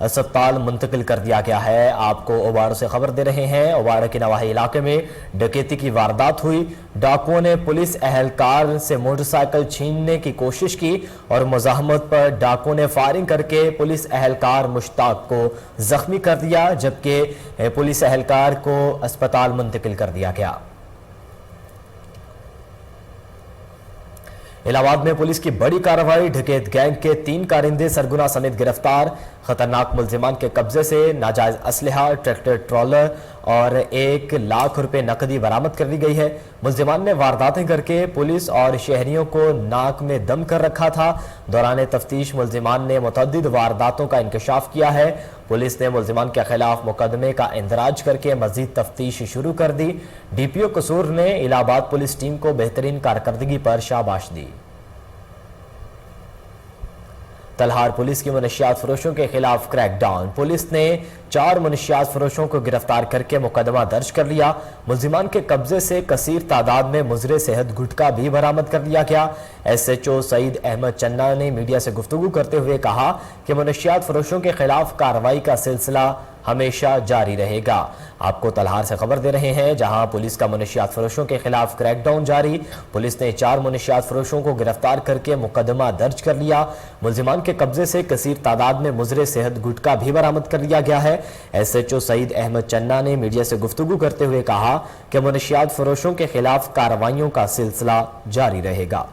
अस्पताल मुंतकिल कर दिया गया है। आपको उबाड़ो से खबर दे रहे हैं, उबाड़ो के नवाही इलाके में डकैती की वारदात हुई। डाकुओं ने पुलिस एहलकार से मोटरसाइकिल छीनने की कोशिश की और मुजाहमत पर डाकुओं ने फायरिंग करके पुलिस एहलकार मुश्ताक को जख्मी कर दिया, जबकि पुलिस एहलकार को अस्पताल मुंतकिल कर दिया गया। इलाहाबाद में पुलिस की बड़ी कार्रवाई, डकैत गैंग के 3 कारिंदे सरगुना समेत गिरफ्तार। खतरनाक मुल्जिमान के कब्जे से नाजायज असलहा, ट्रैक्टर ट्रॉलर और 1 लाख रुपए नकदी बरामद कर ली गई है। मुल्जिमान ने वारदातें करके पुलिस और शहरियों को नाक में दम कर रखा था। दौरान तफ्तीश मुल्जिमान ने मुतअद्दिद वारदातों का इंकशाफ किया है। पुलिस ने मुल्जिमान के खिलाफ मुकदमे का इंदराज करके मजीद तफ्तीश शुरू कर दी। DPO कसूर ने इलाहाबाद पुलिस टीम को बेहतरीन कारकर्दगी पर शाबाश दी। तलहार पुलिस की मनशियात फरोशों के खिलाफ क्रैकडाउन। पुलिस ने 4 मनशियात फरोशों को गिरफ्तार करके मुकदमा दर्ज कर लिया। मुल्जिमान के कब्जे से कसीर तादाद में मुजरे सेहत गुटखा भी बरामद कर लिया गया। SHO सईद अहमद चन्ना ने मीडिया से गुफ्तगू करते हुए कहा कि मनशियात फरोशों के खिलाफ कार्रवाई का सिलसिला हमेशा जारी रहेगा। आपको तलहार से खबर दे रहे हैं, जहां पुलिस का मनशियात फरोशों के खिलाफ क्रैकडाउन जारी। पुलिस ने 4 मनशियात फरोशों को गिरफ्तार करके मुकदमा दर्ज कर लिया। मुल्जिमान के कब्जे से कसीर तादाद में मुजरे सेहत गुटखा भी बरामद कर लिया गया है। SHO सईद अहमद चन्ना ने मीडिया से गुफ्तगू करते हुए कहा कि मनशियात फरोशों के खिलाफ कार्रवाइयों का सिलसिला जारी रहेगा।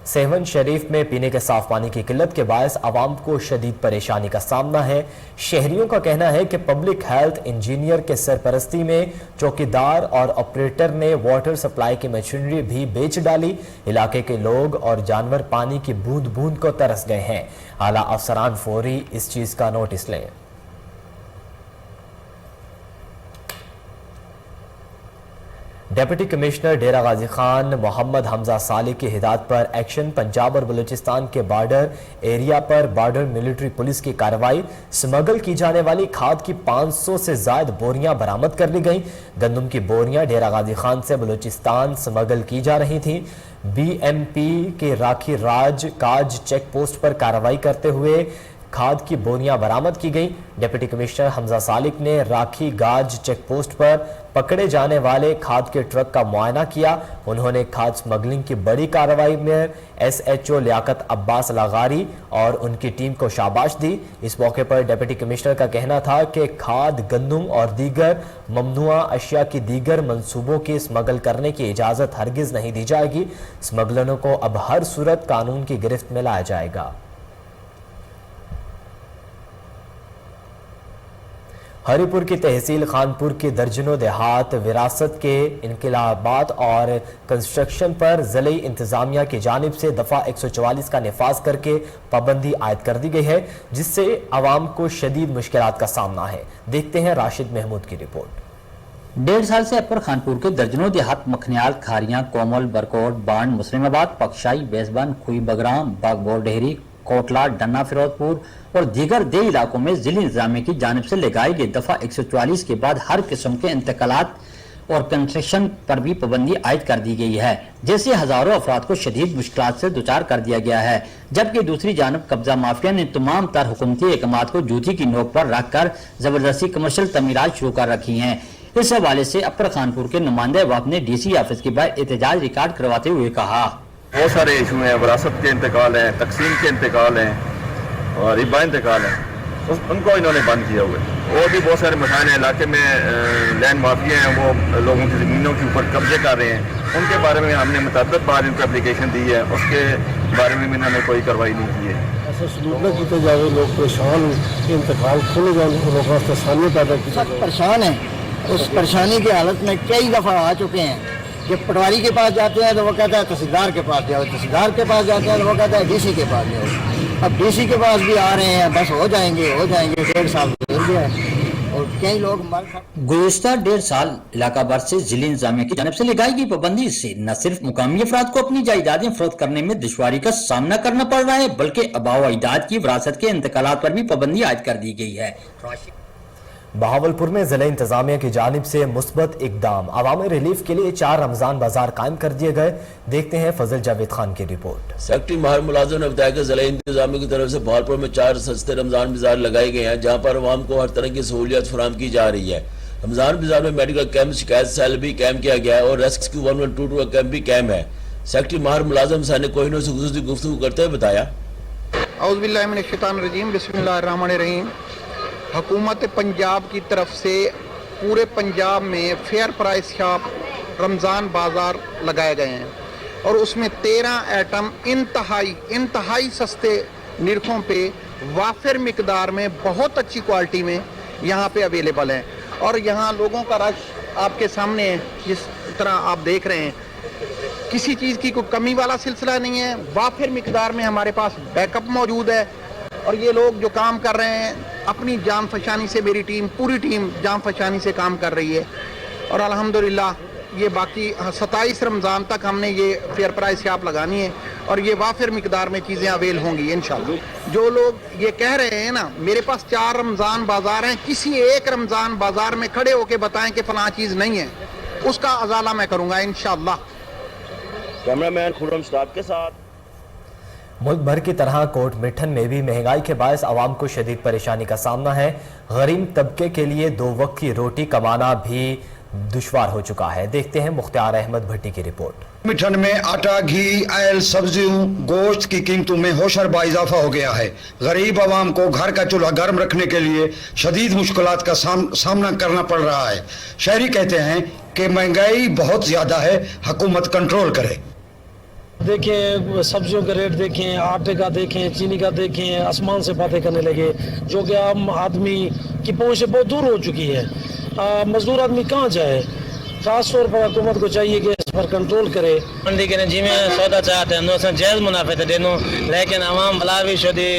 सेवन शरीफ में पीने के साफ पानी की किल्लत के बायस आवाम को शदीद परेशानी का सामना है। शहरियों का कहना है कि पब्लिक हेल्थ इंजीनियर के सरपरस्ती में चौकीदार और ऑपरेटर ने वाटर सप्लाई की मशीनरी भी बेच डाली। इलाके के लोग और जानवर पानी की बूंद बूंद को तरस गए हैं। आला अफसरान फौरी इस चीज का नोटिस लें। डिप्टी कमिश्नर डेरा गाजी खान मोहम्मद हमजा साले की हिदायत पर एक्शन। पंजाब और बलूचिस्तान के बॉर्डर एरिया पर बॉर्डर मिलिट्री पुलिस की कार्रवाई। स्मगल की जाने वाली खाद की 500 से ज्यादा बोरियां बरामद कर ली गई। गंदम की बोरियां डेरा गाजी खान से बलूचिस्तान स्मगल की जा रही थी। BMP के राखी राज काज चेक पोस्ट पर कार्रवाई करते हुए खाद की बोरियां बरामद की गई। डिप्टी कमिश्नर हमजा सालिक ने राखी गाज चेक पोस्ट पर पकड़े जाने वाले खाद के ट्रक का मुआयना किया। उन्होंने खाद स्मगलिंग की बड़ी कार्रवाई में SHO लियाकत अब्बास लगारी और उनकी टीम को शाबाश दी। इस मौके पर डिप्टी कमिश्नर का कहना था कि खाद, गंदम और दीगर ममनुआ अशिया की दीगर मंसूबों की स्मगल करने की इजाज़त हरगिज नहीं दी जाएगी। स्मगलरों को अब हर सूरत कानून की गिरफ्त में लाया जाएगा। हरिपुर की तहसील खानपुर की दर्जनों देहात विरासत के इनकलाबात और कंस्ट्रक्शन पर ज़िले इंतजामिया की जानिब से दफ़ा 144 का निफाज करके पाबंदी आयद कर दी गई है, जिससे आवाम को शदीद मुश्किलात का सामना है। देखते हैं राशिद महमूद की रिपोर्ट। 1.5 साल से अपर खानपुर के दर्जनों देहात मखनियाल, खारियां, कोमल, बरकोट, बांड, मुस्लिमाबाद, पक्षाई, बेसबान, खुई बगराम, बागबोर डेहरी, कोटला, डन्ना, फिरोजपुर और दीगर दे इलाकों में जिला इंतजामिया की जानिब से लगाई गई दफा 144 के बाद हर किस्म के इंतकालात और कंस्ट्रक्शन पर भी पाबंदी आयद कर दी गई है, जैसे हजारों अफराद को शदीद मुश्किलात से दुचार कर दिया गया है। जबकि दूसरी जानब कब्जा माफिया ने तमाम तर हुकूमती अहकामात को जूती की नोक पर रख कर जबरदस्ती कमर्शियल तमीरात शुरू कर रखी हैं। इस हवाले से अपर खानपुर के नुमाइंदे वक्त ने DC ऑफिस के बाहर एहतजाज रिकॉर्ड करवाते हुए कहा, बहुत सारे इशू हैं, विरासत के इंतकाल हैं, तकसीम के इंतकाल हैं और रिबा इंतकाल हैं, उनको इन्होंने बंद किया हुआ है। और भी बहुत सारे मसाइल हैं, इलाके में लैंड माफिया हैं, वो लोगों की ज़मीनों के ऊपर कब्जे कर रहे हैं, उनके बारे में हमने मुतअद्दिद बार इनको एप्लीकेशन दी है, उसके बारे में इन्होंने कोई कार्रवाई नहीं की है। ऐसा सलूक न किया जाए, लोग परेशान, इंतकाल खुल जाए, लोगों को आसानी पैदा की जाए। परेशान है, उस परेशानी की हालत में कई दफ़ा आ चुके हैं। जब पटवारी के पास जाते हैं तो वो कहता है तहसीलदार के पास जाओ, तहसीलदार के पास जाते हैं तो वो कहता है DC के पास जाओ। अब DC के पास भी आ रहे हैं, बस हो जाएंगे 1.5 साल गुजर गया है और कई लोग गुज़िश्ता 1.5 साल इलाका भर से जिला इंतजामिया की जानिब से लगाई गई पाबंदी से न सिर्फ मुकामी अफराद को अपनी जायदादें फरोख्त करने में दुश्वारी का सामना करना पड़ रहा है, बल्कि आबा व अजदाद की विरासत के इंतकालात पर भी पाबंदी आयद कर दी गई है। बहावलपुर में जिला इंतजामिया की जानिब से मुस्बत इकदाम। अवामी रिलीफ के लिए 4 रमजान बाजार कायम कर दिए गए। देखते हैं फजल जावेद खान की रिपोर्ट। सेक्रेटरी माहिर मुलाजिम ने बताया कि जिला इंतजामिया की तरफ से बहावलपुर में 4 सस्ते रमजान बाजार लगाए गए हैं, जहाँ पर अवाम को हर तरह की सहूलियत फराहम की जा रही है। रमजान बाजार में मेडिकल कैंप, शिकायत सेल भी कैम्प किया गया है और रेस्क्यू 1122 का कैंप भी कैम्प है। सेक्रेटरी माहिर मुलाजिम साने कोहिनूर से खुसूसी गुफ्तगू करते हुए बताया, औज़ुबिल्लाहि मिनश्शैतानिर्रजीम, बिस्मिल्लाहिर्रहमानिर्रहीम। हुकूमत पंजाब की तरफ से पूरे पंजाब में फेयर प्राइस शॉप रमज़ान बाज़ार लगाए गए हैं और उसमें 13 आइटम इंतहाई सस्ते निरखों पे वाफिर मिकदार में बहुत अच्छी क्वालिटी में यहाँ पे अवेलेबल हैं और यहाँ लोगों का रश आपके सामने है, जिस तरह आप देख रहे हैं किसी चीज़ की कोई कमी वाला सिलसिला नहीं है। वाफिर मिकदार में हमारे पास बैकअप मौजूद है और ये लोग जो काम कर रहे हैं अपनी जान फशानी से, मेरी टीम पूरी टीम जान फशानी से काम कर रही है और अल्हम्दुलिल्लाह ये बाकी 27 रमज़ान तक हमने ये फेयर प्राइस शॉप लगानी है और ये वाफिर मिकदार में चीज़ें अवेल होंगी इंशाल्लाह। जो लोग ये कह रहे हैं ना मेरे पास 4 रमज़ान बाजार हैं, किसी एक रमज़ान बाजार में खड़े होके बताएं कि फलां चीज़ नहीं है, उसका अजाला मैं करूँगा इंशाल्लाह। कैमरामैन खुर्रम स्टाफ के साथ। मुल्क भर की तरह कोट मिठन में भी महंगाई के बायस आवाम को शदीद परेशानी का सामना है। गरीब तबके के लिए 2 वक्त की रोटी कमाना भी दुश्वार हो चुका है। देखते हैं मुख्तार अहमद भट्टी की रिपोर्ट। मिठन में आटा, घी, आयल, सब्जियों, गोश्त की कीमतों में होशरबा इजाफा हो गया है। गरीब आवाम को घर का चूल्हा गर्म रखने के लिए शदीद मुश्किलात का सामना करना पड़ रहा है। शहरी कहते हैं कि महंगाई बहुत ज्यादा है, हुकूमत कंट्रोल करे। देखें सब्जियों के रेट देखें, आटे का देखें, चीनी का देखें, आसमान से बातें करने लगे, जो कि आम आदमी की पहुंच से बहुत दूर हो चुकी है। मजदूर आदमी कहाँ जाए? खास तौर पर हुकूमत को चाहिए कि इस पर कंट्रोल करे। मंडी के जी में सौदा चाहते हैं जायज़ मुनाफे तो देनो, लेकिन आवाम भला भी शुदी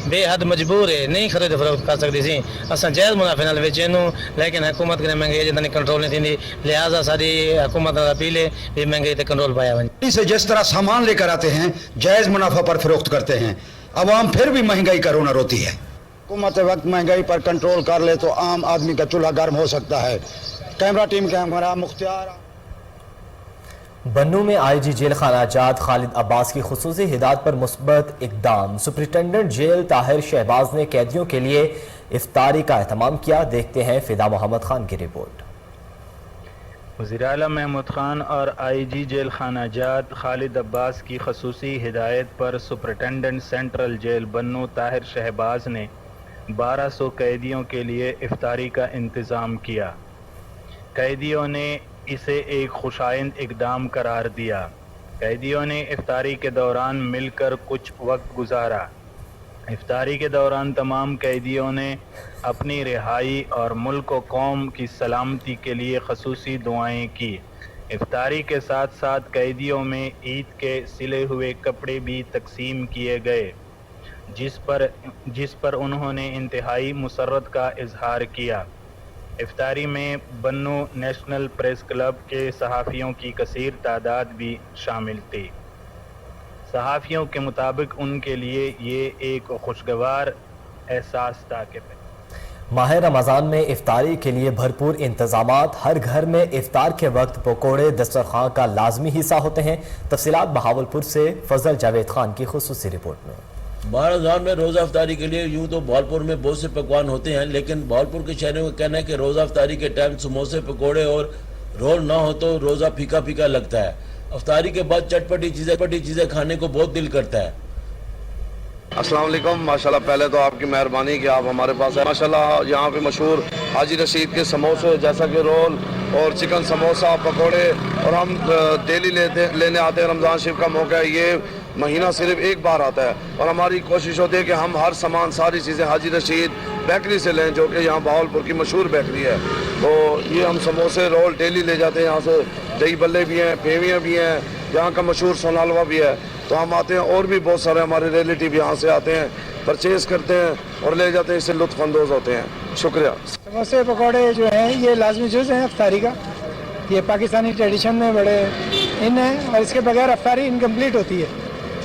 बेहद मजबूर है, नहीं खरीद फरोख्त कर सकती सी। असां जायज़ मुनाफे नाल वेचेनू, लेकिन हुकूमत के महंगाई जितनी कंट्रोल नहीं थी, लिहाजा सारी हुकूमत अपील है भी महंगाई ते कंट्रोल पाया वञे। से जिस तरह सामान लेकर आते हैं जायज मुनाफा पर फरोख्त करते हैं, आवाम फिर भी महंगाई का रोना रोती है। हुकूमत वक्त महंगाई पर कंट्रोल कर ले तो आम आदमी का चूल्हा गर्म हो सकता है। Camera team camera Mukhtar. Bannu में आईजी जेल खाना जात खालिद अब्बास की खुसूसी हिदायत पर मुस्बत इकदाम। सुपरिटेंडेंट जेल ताहिर शहबाज ने कैदियों के लिए इफ्तारी का एहतमाम किया। देखते हैं फिदा मोहम्मद खान की रिपोर्ट। वज़ीर आला महमूद खान और आईजी जेल खाना जात खालिद अब्बास की खसूसी हिदायत पर सुपरिटेंडेंट सेंट्रल जेल बन्नू ताहिर शहबाज ने 1200 कैदियों के लिए इफ्तारी का इंतज़ाम किया। कैदियों ने इसे एक खुशाइंद इक़दाम करार दिया। कैदियों ने इफ्तारी के दौरान मिलकर कुछ वक्त गुजारा। इफ्तारी के दौरान तमाम कैदियों ने अपनी रिहाई और मुल्क व कौम की सलामती के लिए खसूसी दुआएं की। इफ्तारी के साथ साथ कैदियों में ईद के सिले हुए कपड़े भी तकसीम किए गए, जिस पर उन्होंने इंतहाई मुसर्रत का इजहार किया। इफ्तारी में बन्नू नेशनल प्रेस क्लब के सहाफ़ियों की कसीर तादाद भी शामिल थी। सहाफ़ियों के मुताबिक उनके लिए ये एक खुशगवार एहसास था कि माह रमज़ान में इफ्तारी के लिए भरपूर इंतजामात। हर घर में इफ्तार के वक्त पकोड़े दस्तरखान का लाजमी हिस्सा होते हैं। तफसीलात बहावलपुर से फजल जावेद खान की खुसूसी रिपोर्ट में। माह रमज़ान में रोज़ा इफ्तारी के लिए यूँ तो भावलपुर में बहुत से पकवान होते हैं, लेकिन भावलपुर के शहरियों का कहना है कि रोज़ा इफ्तारी के टाइम समोसे, पकोड़े और रोल ना हो तो रोज़ा फीका फीका लगता है। इफ्तारी के बाद चटपटी चीज़ें खाने को बहुत दिल करता है। अस्सलाम वालेकुम। माशाल्लाह पहले तो आपकी मेहरबानी कि आप हमारे पास है। माशाल्लाह यहाँ पे मशहूर हाजी रशीद के समोसे जैसा कि रोल और चिकन समोसा, पकोड़े, और हम डेली लेने आते हैं। रमज़ान शरीफ का मौका है, ये महीना सिर्फ एक बार आता है और हमारी कोशिश होती है कि हम हर सामान सारी चीज़ें हाजी रशीद बेकरी से लें, जो कि यहाँ भावलपुर की मशहूर बेकरी है। तो ये हम समोसे, रोल डेली ले जाते हैं यहाँ से। दही बल्ले भी हैं, फेवियाँ भी हैं, यहाँ का मशहूर सोनालवा भी है। तो हम आते हैं और भी बहुत सारे हमारे रिलेटिव यहाँ से आते हैं, परचेज़ करते हैं और ले जाते हैं, इससे लुत्फ़ अंदोज होते हैं। शुक्रिया। समोसे पकौड़े जो हैं ये लाजमी जुज़ हैं इफ्तारी का। ये पाकिस्तानी ट्रेडिशन में बड़े इन हैं और इसके बगैर इफ्तारी इनकम्प्लीट होती है।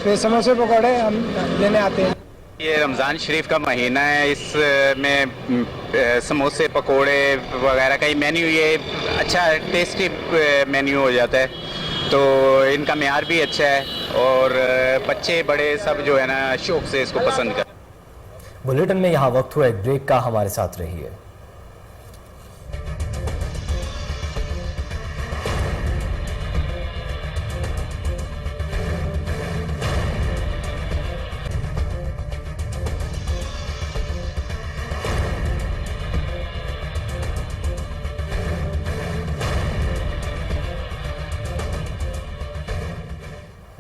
तो समोसे पकौड़े हम लेने आते हैं। ये रमज़ान शरीफ का महीना है, इसमें समोसे पकोड़े वगैरह का ही मेन्यू ये अच्छा टेस्टी मेन्यू हो जाता है, तो इनका मेयार भी अच्छा है और बच्चे बड़े सब जो है ना शौक से इसको पसंद करते हैं। बुलेटिन में यहाँ वक्त हुआ एक ब्रेक का, हमारे साथ रहिए।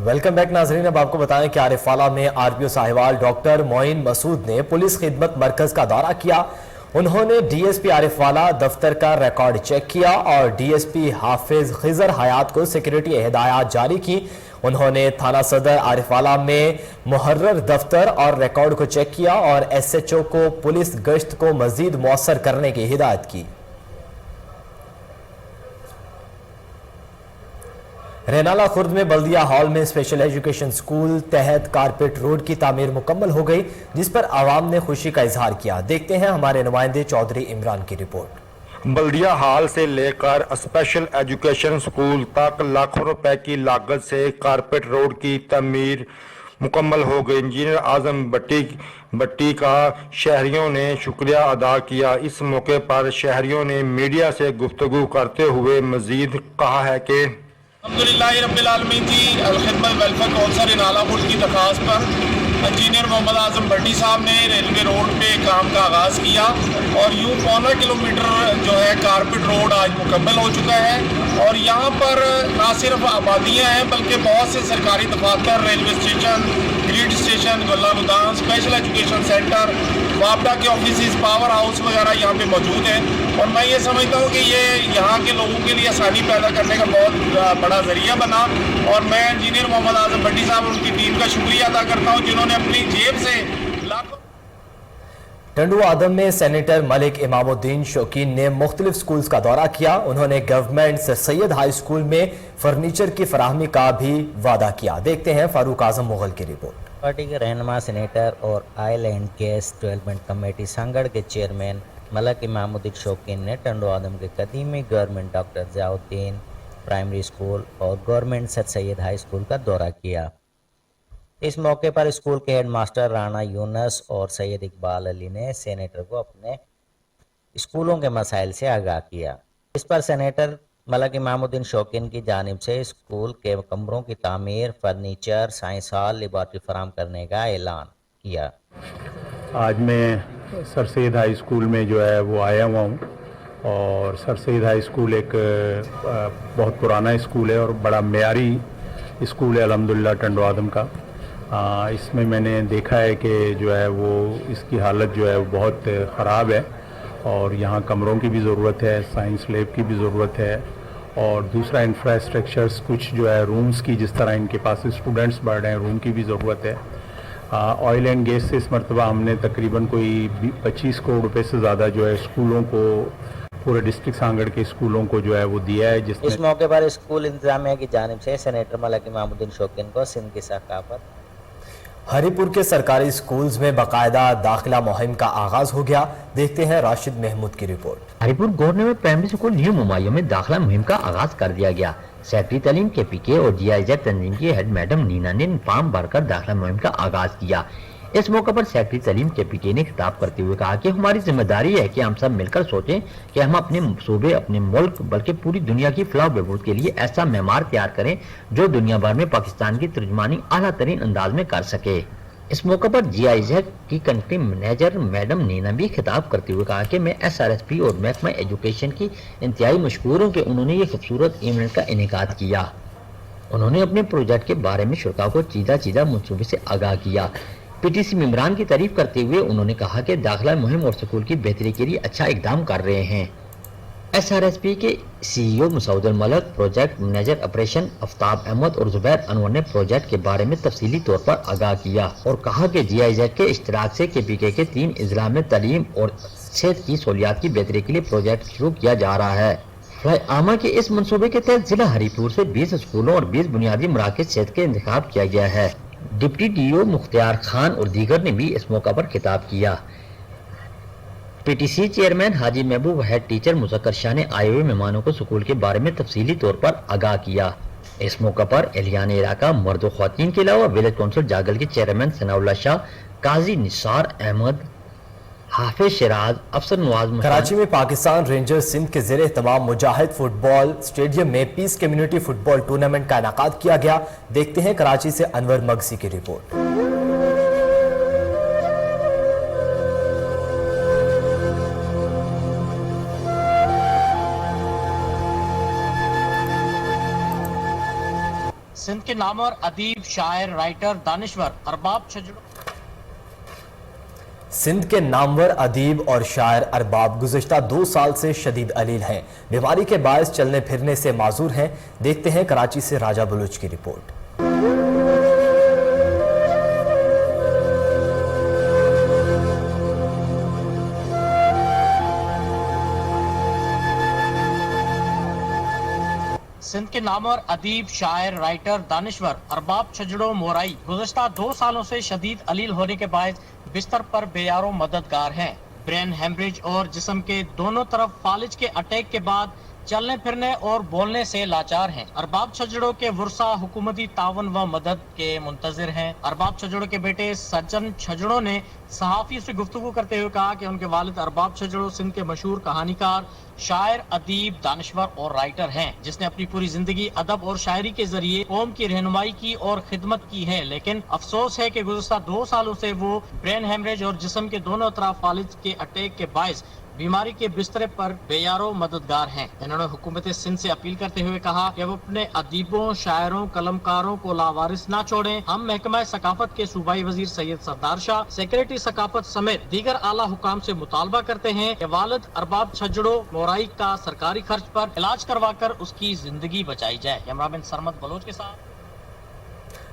वेलकम बैक नाजरीन। अब आपको बताएं कि आरिफवाला में आरपीओ साहिवाल डॉक्टर मोइन मसूद ने पुलिस खिदमत मरकज का दौरा किया। उन्होंने डीएसपी आरिफ वाला दफ्तर का रिकॉर्ड चेक किया और डीएसपी हाफिज खिजर हयात को सिक्योरिटी हिदायत जारी की। उन्होंने थाना सदर आरिफवाला में मुहर्रर दफ्तर और रिकॉर्ड को चेक किया और एसएचओ को पुलिस गश्त को मजीद मौसर करने की हिदायत की। रेनाला खुर्द में बल्दिया हॉल में स्पेशल एजुकेशन स्कूल तहत कारपेट रोड की तामीर मुकम्मल हो गई, जिस पर आवाम ने खुशी का इजहार किया। देखते हैं हमारे नुमाइंदे चौधरी इमरान की रिपोर्ट। बल्दिया हॉल से लेकर स्पेशल एजुकेशन स्कूल तक लाखों रुपए की लागत से कारपेट रोड की तामीर मुकम्मल हो गई। इंजीनियर आजम भट्टी का शहरियों ने शुक्रिया अदा किया। इस मौके पर शहरियों ने मीडिया से गुफ्तगू करते हुए मजीद कहा है कि अल्हम्दुलिल्लाह रब्बिल आलमीन जी अलखिदमत वेलफेयर कौंसिल रेनाला खुर्द की दरख्वास्त पर इंजीनियर मोहम्मद आजम भट्टी साहब ने रेलवे रोड पे काम का आगाज़ किया और यूँ 1.25 किलोमीटर जो है कारपेट रोड आज मुकम्मल हो चुका है। और यहाँ पर ना सिर्फ आबादियाँ हैं बल्कि बहुत से सरकारी दफातर, रेलवे स्टेशन, ग्रिड स्टेशन, गल्ला गोदाम, स्पेशल एजुकेशन सेंटर, वापडा के ऑफिस, पावर हाउस वगैरह यहाँ पे मौजूद हैं। और मैं ये समझता हूँ कि ये यहाँ के लोगों के लिए आसानी पैदा करने का बहुत बड़ा जरिया बना। और मैं इंजीनियर मोहम्मद आजम भट्टी साहब और उनकी टीम का शुक्रिया अदा करता हूँ जिन्होंने अपनी जेब से लाखों। टंडू आदम में सेनेटर मलिक इमामुद्दीन शौकीन ने मुख्तलिफ स्कूल्स का दौरा किया। उन्होंने government sir Syed high school में फर्नीचर की फराहमी का भी वादा किया। देखते हैं फारूक आजम मुगल की रिपोर्ट। पार्टी के रहनुमा सेनेटर और oil and gas development committee Sanghar के चेयरमैन मलिक इमामुद्दीन शौकीन ने टंडू आदम के कदीमी government doctor Ziauddin primary school और government sir Syed high school का दौरा किया। इस मौके पर स्कूल के हेड मास्टर राना यूनस और सैयद इकबाल अली ने सेनेटर को अपने स्कूलों के मसाइल से आगाह किया। इस पर सेनेटर मलिक इमामुद्दीन शौकीन की जानिब से स्कूल के कमरों की तामीर, फर्नीचर, साइंस हॉल, लेबॉर्ट्री फराहम करने का ऐलान किया। आज मैं सर सैयद हाई स्कूल में जो है वो आया हुआ हूँ और सर सैयद हाई स्कूल एक बहुत पुराना स्कूल है और बड़ा मेयारी स्कूल है अल्हम्दुलिल्लाह टंडू आदम का। इसमें मैंने देखा है कि जो है वो इसकी हालत जो है वो बहुत ख़राब है और यहाँ कमरों की भी ज़रूरत है, साइंस लैब की भी ज़रूरत है और दूसरा इंफ्रास्ट्रक्चर्स कुछ जो है रूम्स की, जिस तरह इनके पास स्टूडेंट्स बढ़ रहे हैं, रूम की भी ज़रूरत है। ऑयल एंड गैस से इस मरतबा हमने तकरीबन कोई 25 करोड़ रुपए से ज़्यादा जो है स्कूलों को, पूरे डिस्ट्रिक्ट सांगड़ के स्कूलों को जो है वो दिया है। इस मौके पर स्कूल इंतजामिया की जानिब से सेनेटर मलिक इमामुद्दीन शौकीन को सिंध की सकाफत। हरीपुर के सरकारी स्कूल्स में बाकायदा दाखिला मुहिम का आगाज हो गया। देखते हैं राशिद महमूद की report. Haripur government primary school new मुमायों में दाखिला मुहिम का आगाज कर दिया गया। सेक्रेटरी तालीम के पीके और GIZ तंजीम की हेड मैडम नीना ने फॉर्म भरकर दाखिला मुहिम का आगाज किया। इस मौके पर सेक्रेटरी तालीम के पीके ने खिताब करते हुए कहा कि हमारी जिम्मेदारी है कि हम सब मिलकर सोचें कि हम अपने सूबे, अपने मुल्क बल्कि पूरी दुनिया की फलाह बहबूद के लिए ऐसा मेमार तैयार करें जो दुनिया भर में पाकिस्तान की तर्जुमानी आला तरीन अंदाज में कर सके। इस मौके पर GIZ की कंट्री मैनेजर मैडम नीना भी खिताब करते हुए कहा कि मैं SRSP और महकमा एजुकेशन की इंतहाई मशकूर हूँ कि उन्होंने ये खूबसूरत इवेंट का इनेकाद किया। उन्होंने अपने प्रोजेक्ट के बारे में शुरा को चीदा मनसूबे से आगाह किया। PTC मेम्बरान की तारीफ करते हुए उन्होंने कहा कि दाखिला मुहिम और स्कूल की बेहतरी के लिए अच्छा इकदाम कर रहे हैं। SRSP के CEO Masood Malik, project manager operation Aftab Ahmed और जुबैर अनवर ने प्रोजेक्ट के बारे में तफसीली तौर पर आगाह किया और कहा कि GIZ के इश्तराक से KPK के 3 अजला में तालीम और सेहत की सहूलियात की बेहतरी के लिए प्रोजेक्ट शुरू किया जा रहा है। फ्लाई आमा के इस मनसूबे के तहत जिला हरीपुर से 20 स्कूलों और 20 बुनियादी मराकज सेहत के इंतखाब किया गया है। डिप्टी DO मुख्तियार खान और दीगर ने भी इस मौका पर खिताब किया। PTC चेयरमैन हाजी महबूब हेड टीचर मुज़क्कर शाह ने आए हुए मेहमानों को स्कूल के बारे में तफसीली तौर पर आगाह किया। इस मौका पर एहलियान इलाका, मर्द और ख्वातीन के अलावा विलेज काउंसिल जागल के चेयरमैन सनाउल्लाह शाह, काजी निसार अहमद, हाफिज शिराज, अफसर नवाज। कराची में पाकिस्तान रेंजर्स सिंध के ज़ेरे तमाम मुजाहिद फुटबॉल स्टेडियम में पीस कम्युनिटी फुटबॉल टूर्नामेंट का इनेकाद किया गया। देखते हैं कराची से अनवर मगसी की रिपोर्ट। सिंध के नामवर अदीब, शायर, राइटर, दानिश्वर अरबाब सिंध के नामवर अदीब और शायर अरबाब गुज़िश्ता 2 साल से शदीद अलील हैं। बीमारी के बायस चलने फिरने से माजूर हैं। देखते हैं कराची से राजा बलूच की रिपोर्ट। सिंध के नामवर अदीब, शायर, राइटर, दानिश्वर अरबाब छजड़ो मोराई गुज़श्ता 2 सालों से शदीद अलील होने के बायस बिस्तर पर बेयारो मददगार हैं। ब्रेन हेमरेज और जिस्म के दोनों तरफ फालिज के अटैक के बाद चलने फिरने और बोलने से लाचार हैं। अरबाब छजड़ो के वर्सा हुकूमती तावन व मदद के मुंतजिर हैं। अरबाब छजड़ो के बेटे सज्जन छजड़ो ने सहाफ़ी से गुफ्तगू करते हुए कहा कि उनके वालिद अरबाब छजड़ो सिंध के मशहूर कहानीकार, शायर, अदीब, दानिश्वर और राइटर हैं, जिसने अपनी पूरी जिंदगी अदब और शायरी के जरिए कौम की रहनुमाई की और खिदमत की है। लेकिन अफसोस है कि गुज़श्ता 2 सालों से वो ब्रेन हेमरेज और जिस्म के दोनों तरफ फालिज के अटैक के बायस बीमारी के बिस्तरे पर बेयारो मददगार हैं। इन्होंने हुकूमत सिंध से अपील करते हुए कहा कि वो अपने अदीबों, शायरों, कलमकारों को लावारिस न छोड़ें। हम महकमा सकाफत के सूबाई वजीर सैयद सरदार शाह, सेक्रेटरी सकाफत समेत दीगर आला हुकाम से मुतालबा करते हैं कि वालिद अरबाब छजड़ो मोराई का सरकारी खर्च पर इलाज करवा कर उसकी जिंदगी बचाई जाए। कैमरामैन सरमद बलोच के साथ।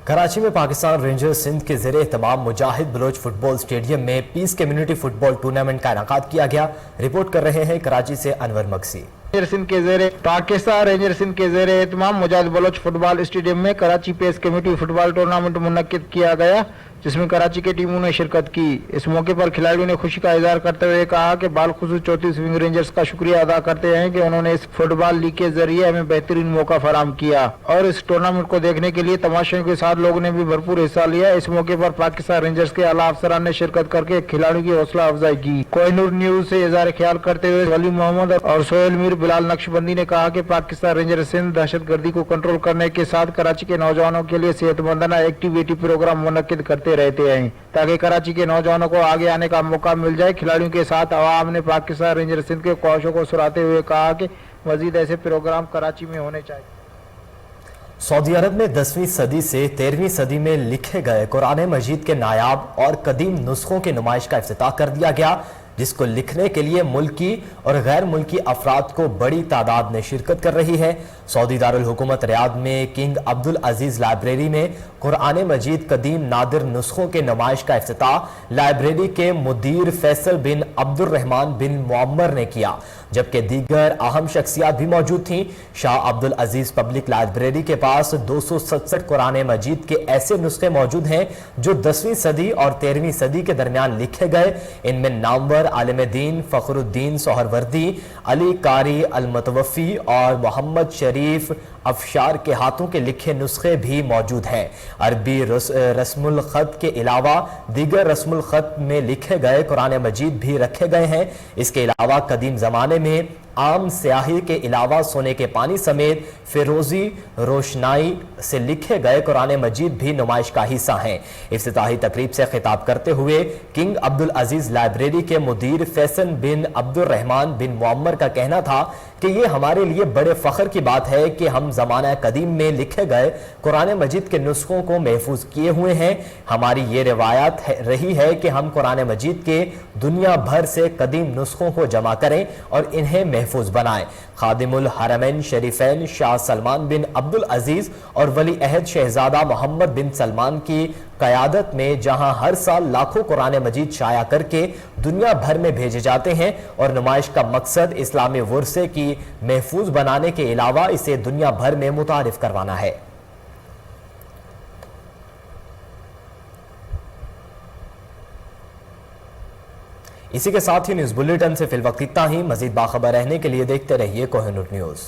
कराची में पाकिस्तान रेंजर्स सिंध के ज़ेरे एहतमाम मुजाहिद बलोच फुटबॉल स्टेडियम में पीस कम्युनिटी फुटबॉल टूर्नामेंट का इनेकाद किया गया। रिपोर्ट कर रहे हैं कराची से अनवर मक्सी। सिंध के ज़ेरे पाकिस्तान रेंजर सिंध के ज़ेरे एहतमाम मुजाहिद बलोच फुटबॉल स्टेडियम में Karachi peace committee football tournament मुनक्किद किया गया, जिसमें कराची की टीमों ने शिरकत की। इस मौके पर खिलाड़ियों ने खुशी का इजहार करते हुए कहा कि बालखुसूस 34 विंग रेंजर्स का शुक्रिया अदा करते हैं कि उन्होंने इस फुटबॉल लीग के जरिए हमें बेहतरीन मौका फराहम किया और इस टूर्नामेंट को देखने के लिए तमाशियों के साथ लोगों ने भी भरपूर हिस्सा लिया। इस मौके पर पाकिस्तान रेंजर्स के आला अफसरान ने शिरकत करके खिलाड़ियों की हौसला अफजाई की। कोहिनूर न्यूज से इजहार ख्याल करते हुए वली मोहम्मद और सोहेल मीर बिलाल नक्शबंदी ने कहा कि पाकिस्तान रेंजर सिंध दहशतगर्दी को कंट्रोल करने के साथ कराची के नौजवानों के लिए सेहतमंदाना एक्टिविटी प्रोग्राम मुनक्किद करते रहते हैं ताकि कराची के नौजवानों को आगे आने का मौका मिल जाए। खिलाड़ियों के साथ अवाम ने पाकिस्तान रेंजर सिंध के ख्वाहिशों को सुराते हुए कहा कि मजीद ऐसे प्रोग्राम कराची में होने चाहिए। सऊदी अरब में 10वीं सदी से 13वीं सदी में लिखे गए कुरान मजीद के नायाब और कदीम नुस्खों की नुमाइश का इफ्तिताह कर दिया गया, जिसको लिखने के लिए मुल्की और गैर मुल्की अफराद को बड़ी तादाद में शिरकत कर रही है। सऊदी दारुल हुकूमत रियाद में किंग अब्दुल अजीज लाइब्रेरी में कुरान मजीद कदीम नादिर नुस्खों के नुमाइश का इफ्तिताह लाइब्रेरी के मुदीर फैसल बिन अब्दुल रहमान बिन मुअम्मर ने किया, जबकि दीगर अहम शख्सियात भी मौजूद थीं। शाह अब्दुल अजीज पब्लिक लाइब्रेरी के पास 267 कुरान मजीद के ऐसे नुस्खे मौजूद हैं जो 10वीं सदी और 13वीं सदी के दरमियान लिखे गए। इनमें नामवर आलिम दीन फखरुद्दीन सोहरवर्दी, अली कारी अल मुतवफ़ी और मोहम्मद शरीफ अफशार के हाथों के लिखे नुस्खे भी मौजूद हैं। अरबी रस्मुल ख़त के अलावा दीगर रस्मुल ख़त में लिखे गए कुरान मजीद भी रखे गए हैं। इसके अलावा कदीम ज़माने में आम स्याही के अलावा सोने के पानी समेत फिरोजी रोशनाई से लिखे गए कुरान मजीद भी नुमाइश का हिस्सा हैं। इफ्तिताही तकरीब से खिताब करते हुए किंग अब्दुल अजीज लाइब्रेरी के मुदीर फैसल बिन अब्दुल रहमान बिन मुअम्मर का कहना था कि ये हमारे लिए बड़े फ़ख्र की बात है कि हम ज़माना कदीम में लिखे गए कुरान मजीद के नुस्खों को महफूज किए हुए हैं। हमारी ये रिवायत रही है कि हम कुरान मजीद के दुनिया भर से कदीम नुस्खों को जमा करें और इन्हें महफूज बनाएं। खादिमुल हरमैन शरीफैन शाह सलमान बिन अब्दुल अजीज और वली अहद शहजादा मोहम्मद बिन सलमान की क़यादत में जहां हर साल लाखों कुरान मजीद शाया करके दुनिया भर में भेजे जाते हैं और नुमाइश का मकसद इस्लामी वर्से की महफूज बनाने के अलावा इसे दुनिया भर में मुतारिफ करवाना है। इसी के साथ ही न्यूज़ बुलेटिन से फिल वक्त इतना ही। मजीद बाखबर रहने के लिए देखते रहिए कोहिनूर न्यूज़।